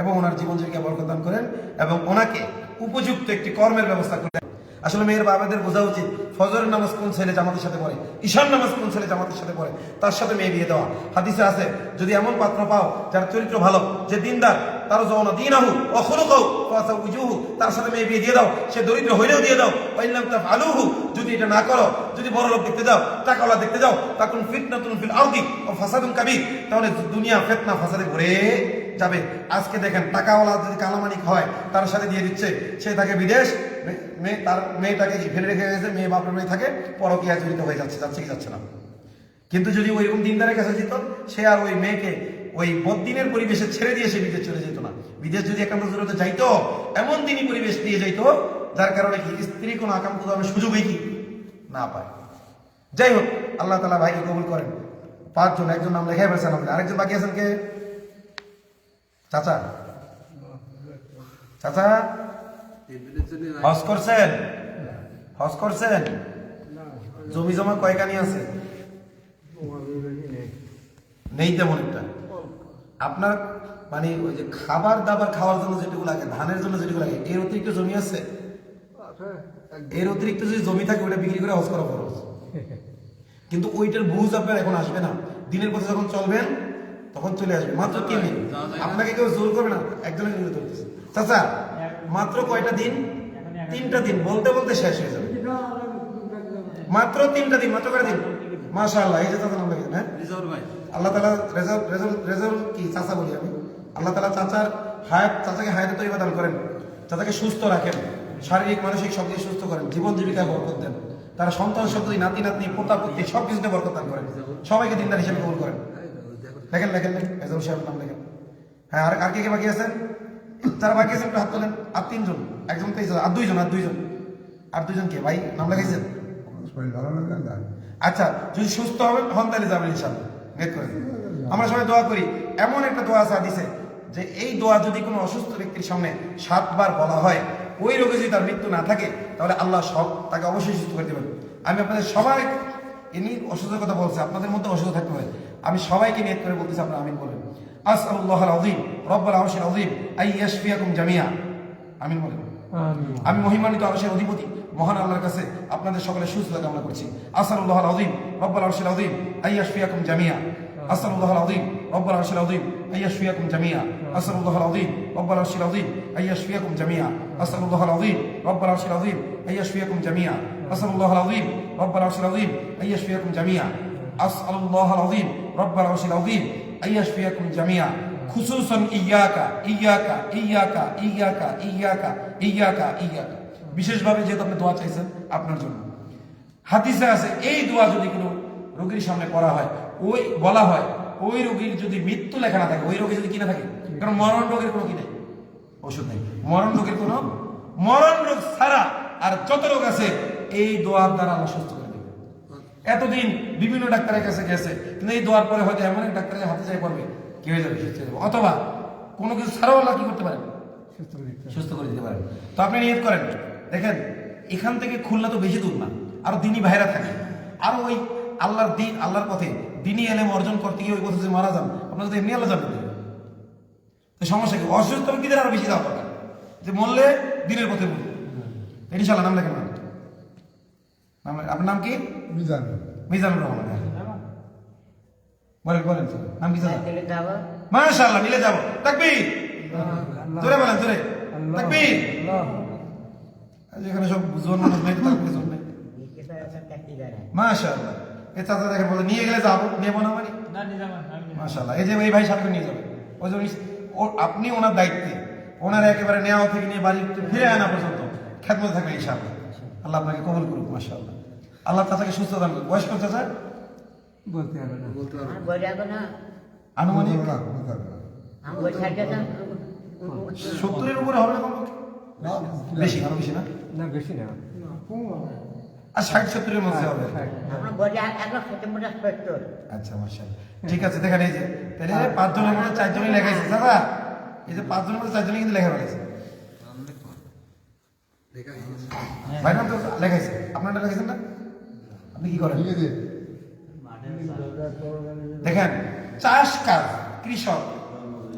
এবং ওনার জীবন জীবিকা বরকত দান করেন এবং ওনাকে উপযুক্ত একটি কর্মের ব্যবস্থা করেন। আসলে মেয়ের বাবাদের বোঝা উচিত, ফজরের নামাজ কোন ছেলে জামাতের সাথে পড়ে, ঈশার নামাজ কোন ছেলে জামাতের সাথে পড়ে, তার সাথে মেয়ে বিয়ে দেওয়া। হাদিসে আছে, যদি এমন পাত্র পাও যার চরিত্র ভালো, যে দিনদার, তার যৌন দিনাহু ওয়া খুলুকাহু ফাসাউজুহু, তার সাথে মেয়ে বিয়ে দিয়ে দাও। সে দরিদ্র হইলেও দিয়ে দাও। ওয়া ইল্লাম তাফআলুহু, যদি এটা না করো, যদি বড় লোক দেখতে যাও, টাকাওয়ালা দেখতে যাও, তাকুন ফিতনাতুন ফিল আরদি ওয়া ফাসাদুন কাবীর, তাহলে দুনিয়া ফিতনা ফাসাদে ভরে যাবে। আজকে দেখেন টাকাওয়ালা যদি কালামানিক হয়, তার সাথে দিয়ে দিচ্ছে, সে তাকে বিদেশ মেয়ে তার মেয়েটাকে ফেলে রেখে গেছে, মেয়ে বাপের মেয়ে থাকে, পরকীয়া জড়িত হয়ে যাচ্ছে কি যাচ্ছে না। কিন্তু যদি ওইরকম দিনদারের কাছে যেত, সে আর ওই মেয়েকে ওই বদ্দিনের পরিবেশে ছেড়ে দিয়ে সে বিদেশ চলে যেত না। বিদেশ যদি একান্ত জরুরতে যাইতো, এমন দিনই পরিবেশ দিয়ে যাইতো যার কারণে কি স্ত্রী কোনো আকাম কোথাও সুযোগই কি না পায়। যাই হোক, আল্লাহ তাআলা ভাইকে কবুল করেন। 5 জন, একজন নাম লেখাই ফেলছেন আপনি, আরেকজন বাকি আছেন কে? চাচা, চাচা হজ করছেন? হজ করছেন? জমি জমা কয়খানি আছে? নেই তেমন একটা। আপনার মানে ওই যে খাবার দাবার খাওয়ার জন্য যেটুকু লাগে, ধানের জন্য যেটুকু লাগে, এর অতিরিক্ত জমি আছে? এর অতিরিক্ত যদি জমি থাকে ওটা বিক্রি করে হজ করা খরচ। কিন্তু ওইটার বুঝ আপনার এখন আসবে না। দিনের পথে যখন চলবেন তখন চলে আসবে। মাত্র 3 দিন, আপনাকে কেউ জোর করবে না। একজনের নিয়ে ধরতেছে, চাচা মাত্র কয়টা দিন? 3টা দিন, বলতে বলতে শেষ হয়ে যাবে। মাত্র 3টা দিন, মাত্র কয়টা দিন? মাশাআল্লাহ, এই যে চাচা নাম লিখেছেন। হ্যাঁ, আল্লাহ তাআলা রেজাল্ট কি চাচা বলি আমি, আল্লাহ তাআলা চাচাকে হায়াতে তৈবা দান করেন, চাচাকে সুস্থ রাখেন, শারীরিক মানসিক সব দিয়ে সুস্থ করেন, জীবন জীবিকায় বরকত দেন, তারা সন্তান সন্ততি নাতি নাতনি পোতা পুত্রী সব কিছুতে বরকত দান করেন, সবাইকে দিনদার হিসেবে কবুল করেন। লেখেন লেখেন রেজাউল সাহেবের নাম লেখেন। হ্যাঁ, আর কে কে বাকি আছেন? যারা বাকি আছেন একটু হাত তোলেন। আর 3 জন, একজন তো আর 2 জন, আর 2 জন কে ভাই নাম লেখাইছেন? আচ্ছা, যদি সুস্থ হন তাহলে যাবেন ইনশাআল্লাহ, নেট করে। আমরা সবাই দোয়া করি। এমন একটা দোয়া আছে হাদিসে যে এই দোয়া যদি কোনো অসুস্থ ব্যক্তির সামনে 7 বার বলা হয়, ওই রোগে যদি তার মৃত্যু না থাকে, তাহলে আল্লাহ সব তাকে অবশ্যই সুস্থ করে দেবেন। আমি আপনাদের সবাই ইনি অসুস্থের কথা বলছে, আপনাদের মধ্যে অসুস্থ থাকতে পারে, আমি সবাইকে নিয়ত করে বলতেছি, আপনারা আমিন বলেন। আসআলুল্লাহুল আযীম রব্বুল আরশিল আযীম আন ইয়াশফিয়াকুম জামিআ। আমিন বলেন। আমি মহিমান্বিত আরশের অধিপতি মহান আল্লাহর কাছে আপনাদের সকলের সুস্থতা কামনা করছি। আসআলুল্লাহুল আযীম রব্বুল আরশিল আযীম আন ইয়াশফিয়াকুম জামিআ। আসআলুল্লাহুল আযীম রব্বুল আরশিল আযীম আন ইয়াশফিয়াকুম জামিআ। আসআলুল্লাহুল আযীম রব্বুল আরশিল আযীম আন ইয়াশফিয়াকুম জামিআ। আসআলুল্লাহুল আযীম রব্বুল আরশিল আযীম আন ইয়াশফিয়াকুম জামিআ। আসআলুল্লাহুল আযীম রব্বুল আরশিল আযীম আন ইয়াশফিয়াকুম জামিআ। আসআলুল্লাহুল আযীম রব্বুল আরশিল আযীম আন ইয়াশফিয়াকুম জামিআ। খুসুসান ইয়াকা ইয়াকা ইয়াকা ইয়াকা ইয়াকা ইয়াকা ইয়াকা। বিশেষভাবে যেহেতু আপনি দোয়া চাইছেন আপনার জন্য, হাদিসে আছে এই দোয়া যদি কোনো রোগীর সামনে পড়া হয়, ওই বলা হয়, ওই রোগীর যদি মৃত্যু লেখা না থাকে, ওই রোগী যদি কি না থাকে, কারণ মরণ রোগের কোনো কি নেই, ওষুধ নেই, মরণ রোগের কোনো, মরণ রোগ ছাড়া আর যত রোগ আছে এই দোয়ার দ্বারা আল্লাহ সুস্থ করে দেবে। এতদিন বিভিন্ন ডাক্তারের কাছে গেছে, কিন্তু এই দোয়ার পরে হয়তো এমন এক ডাক্তারের হাতে যাই পড়বে, কি হয়ে যাবে, সুস্থ হয়ে যাবে। অথবা কোনো কিছু ছাড়াও আল্লাহ কি করতে পারেন, সুস্থ করে দিতে পারেন। তো আপনি নিয়ত করেন, দেখেন এখান থেকে খুলনা তো বেশি দূর না, আরো দিনী ভাইরা থাকে, আর ওই আল্লাহর দিন, আল্লাহর পথে দিনী এলেম অর্জন করতে গিয়ে ওই পথে যে মারা যান, আপনারা তো এমনি আল্লাহ জানেন, তো সমস্যা কি? অসুস্থ ব্যক্তিদের আরো বেশি দেওয়া দরকার, যে মরলে দিনের পথে বলুন। ইনশাআল্লাহ নাম লেখেন, নাম আপনার নাম কি? মিজানুর রহমান। বলেন বলেন, নাম কি? মাশাআল্লাহ, মিলে যাব। তাকবীর, জোরে বলেন, জোরে তাকবীর। এখানে সব জোর মানুষ নাই, তাকবীর জোর নাই। মাশাআল্লাহ, এই চাচা দেখেন বলে নিয়ে গেলে যাবো, নেবো না মানে মাশাআল্লাহ। এই যে এই ভাই সাথে নিয়ে যাবে, ওই জন্য আপনি ওনার দায়িত্বে, ওনার একেবারে নেওয়া থেকে নিয়ে বাড়ি ফিরে আনা পর্যন্ত খেদমত থাকবে ইনশাআল্লাহ। আল্লাহ আপনাকে কবুল করুক। মাশাআল্লাহ, আল্লাহ চাচাকে সুস্থ দান করুক। বয়স কত চাচা? বলতে হবে না, আনুমানিক 70-এর উপরে হবে না? বেশি, আরো বেশি না? বেশি না, আর 60-70-এর মধ্যে হবে। আচ্ছা মাশাআল্লাহ, ঠিক আছে। দেখেন এই যে তাহলে 5 জনের মধ্যে 4 জনই লেখাইছে দাদা, এই যে 5 জনের মধ্যে 4 জনই কিন্তু লেখা রয়েছে। ভাই নাম তো লেখাইছে, আপনারটা লেখাইছেন না? আপনি কি করেন? দেখেন চাষ কাজ,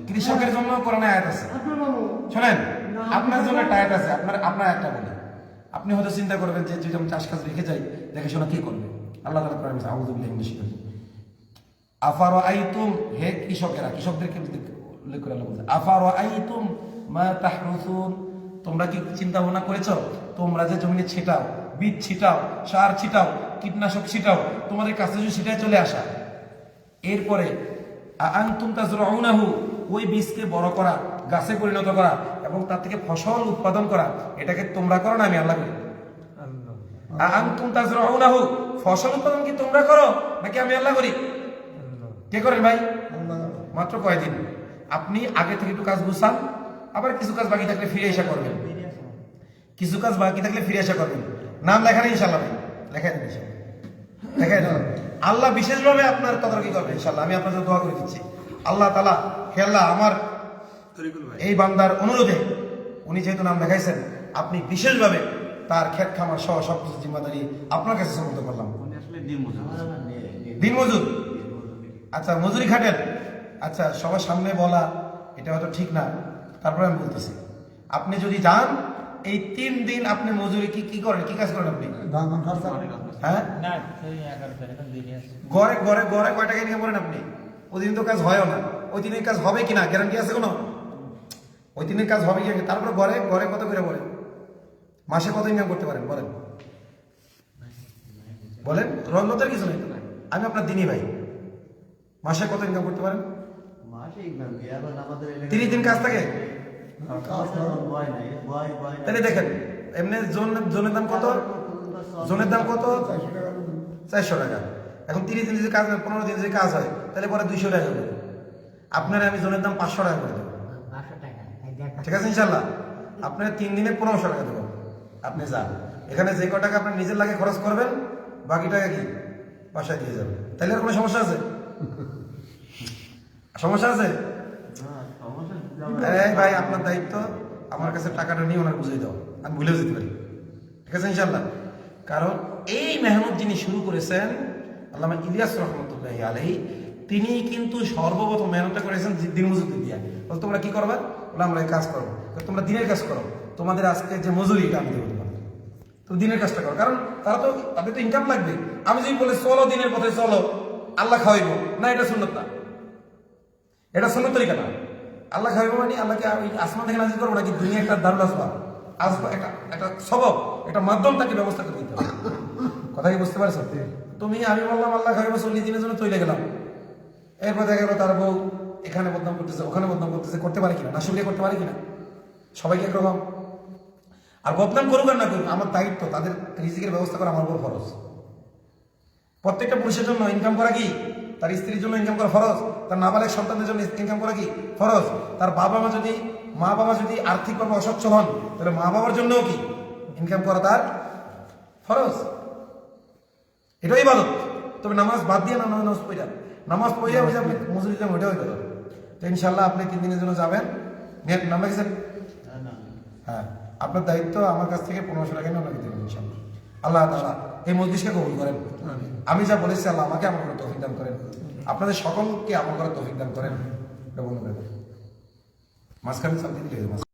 কৃষকের জন্য কোরআনে আয়াত আছে, শোনেন আপনার জন্য একটা আয়াত আছে, আপনার একটা বলে আপনি হয়তো চিন্তা করবেন যে যদি আমি চাষ কাজ রেখে যাই, দেখে শোনা কি করবে। আল্লাহ তাআলা কোরআনে বলেছে, আউযু বিল্লাহি মিনাশ শাইতানির রাজিম, আফারাআইতুম, হে কৃষকেরা, কৃষকদেরকে উল্লেখ করে আল্লাহ বলছে, আফারাআইতুম মা তাহরুসুন, তোমরা কি চিন্তা ভাবনা করেছো, তোমরা যে জমিনে ছিটাও, বীজ ছিটাও, সার ছিটাও, কীটনাশক ছিটাও, তোমাদের কাছে যদি সেটাই চলে আসা, এরপরে আনতুম তাজরাউনাহু, ওই বীজকে বড় করা, গাছে পরিণত করা এবং তার থেকে ফসল উৎপাদন করা, এটাকে তোমরা করো না আমি আল্লাহ করি? আনতুম তাজরাউনাহু, ফসল উৎপাদন কি তোমরা করো নাকি আমি আল্লাহ করি? কে করেন ভাই? মাত্র কয়দিন। আপনি আগে থেকে একটু কাজ গুছান, আবার কিছু কাজ বাকি থাকলে ফিরে এসে করবেন, কিছু কাজ বাকি থাকলে ফিরে এসে করবেন। নাম লেখা নেই ইনশাল্লাহ ভাই, লেখাই দেন ইনশাল্লাহ, লেখাই দেন। আল্লাহ বিশেষভাবে আপনার তদারকি করবেন ইনশাল্লাহ। আমি আপনার জন্য দোয়া করে দিচ্ছি, আল্লাহ তাআলা হে আল্লাহ আমার এই বান্দার অনুরোধে উনি যেহেতু নাম লেখাইছেন, আপনি বিশেষভাবে তার ক্ষেত খামার সহ সবকিছু জিম্মাদারি আপনার কাছে সমর্থ করলাম। উনি আসলে দিন মজুর। দিন মজুর, আচ্ছা মজুরি খাটেন। আচ্ছা সবার সামনে বলা এটা হয়তো ঠিক না, তারপরে আমি বলতেছি, আপনি যদি যান এই 3 দিন আপনি মজুরি কি করেন, কি কাজ করেন আপনি? হ্যাঁ, গড়ে গড়ে গড়ে কয় টাকা ইনকাম করেন আপনি? ওই দিন তো কাজ হয়ও না, ওই দিনের কাজ হবে কিনা গ্যারান্টি আছে কোনো? ওই দিনের কাজ হবে কি? তারপরে গড়ে গড়ে কত করে বলেন, মাসে কত ইনকাম করতে পারেন বলেন? বলেন, রন্নতের কিছু নেই, আমি আপনার দিনই ভাই, মাসে কত ইনকাম করতে পারেন? 30 দিন কাজ থাকে, তাহলে দেখেন এমনি জোনের দাম কত? জোনের দাম কত? 400 টাকা। এখন 30 দিন যদি কাজ হয়, 15 দিন যদি কাজ হয়, তাহলে পরে 200 টাকা হবে। আপনার আমি জোনের দাম 500 টাকা করে দেবো, ঠিক আছে ইনশাল্লাহ। আপনার 3 দিনে 1500 টাকা দেবো। আপনি যান, এখানে যে কয় টাকা আপনার নিজের লাগে খরচ করবেন, বাকি টাকা কি বাসায় দিয়ে যাবেন। তাহলে আর কোনো সমস্যা আছে? সমস্যা আছে? এই ভাই আপনার দায়িত্ব আমার কাছে টাকাটা নিয়ে ওনার বুঝিয়ে দাও, আমি ভুলেও যেতে পারি, ঠিক আছে ইনশাল্লাহ। কারণ এই মেহনত যিনি শুরু করেছেন আল্লামা ইলিয়াস রহমতুল্লাহি আলাইহি, তিনি কিন্তু সর্বপ্রথম মেহনতটা করেছেন দিন মজুরি দিয়া। বল তোমরা কি করবা? বলে আমরা এই কাজ করবো। তোমরা দিনের কাজ করো, তোমাদের আজকে যে মজুরি এটা আমি দেবো তোমাদের, তো দিনের কাজটা করো। কারণ তারা তো, তাদের তো ইনকাম লাগবে। আমি যদি বলে চলো দিনের পথে চলো, আল্লাহ খাওয়াইবো না, এটা সুন্নত না, এটা সুন্নত তরিকা না। আল্লাহ খাওয়াইবো মানে আল্লাহকে ওই আসমান থেকে নাজিল করবো নাকি? দুনিয়া একটা দারুল আসবাব, আসবাব একটা সবব, একটা মাধ্যম তাকে ব্যবস্থা করে দিতে হবে। কথা কি বুঝতে পারছো? তুমি আমি বললাম আল্লাহ খাওয়াইবো, 40 দিনের জন্য তৈরি গেলাম, এরপর দেখা গেলো তার বউ এখানে বদনাম করতেছে, ওখানে বদনাম করতেছে, করতে পারে কিনা? না শুনলে করতে পারে কিনা? সবাইকে একরকম। আর বদনাম করুক আর না করুক, আমার দায়িত্ব তাদের রিজিকের ব্যবস্থা করা আমার উপর ফরজ। প্রত্যেকটা পুরুষের জন্য ইনকাম করা কি? তার স্ত্রীর জন্য ইনকাম করা ফরজ, তার নাবালেগ সন্তানদের জন্য ইনকাম করা কি ফরজ। তার মা বাবা যদি আর্থিকভাবে অসচ্ছল হন, তাহলে মা বাবার জন্যও কি ইনকাম করা তার ফরজ। এটাই ইবাদত। তবে নামাজ বাদ দিয়ে না, নামাজ পড়া, নামাজ পড়িয়া ওই যে আপনি মজুরি দেন, ওইটাও ইবাদত। তো ইনশাল্লাহ আপনি 3 দিনের জন্য যাবেন, নাম রেখেছেন? হ্যাঁ, আপনার দায়িত্ব আমার কাছ থেকে 1500 টাকা নিয়ে আপনাকে দেবেন ইনশাল্লাহ। আল্লাহ তাআলা এই মজলিসকে কবুল করেন। আমি যা বলেছি আল্লাহ আমাকে আমল করার তৌফিক দান করেন, আপনাদের সকলকে আমল করার তৌফিক দান করেন। মাঝখানে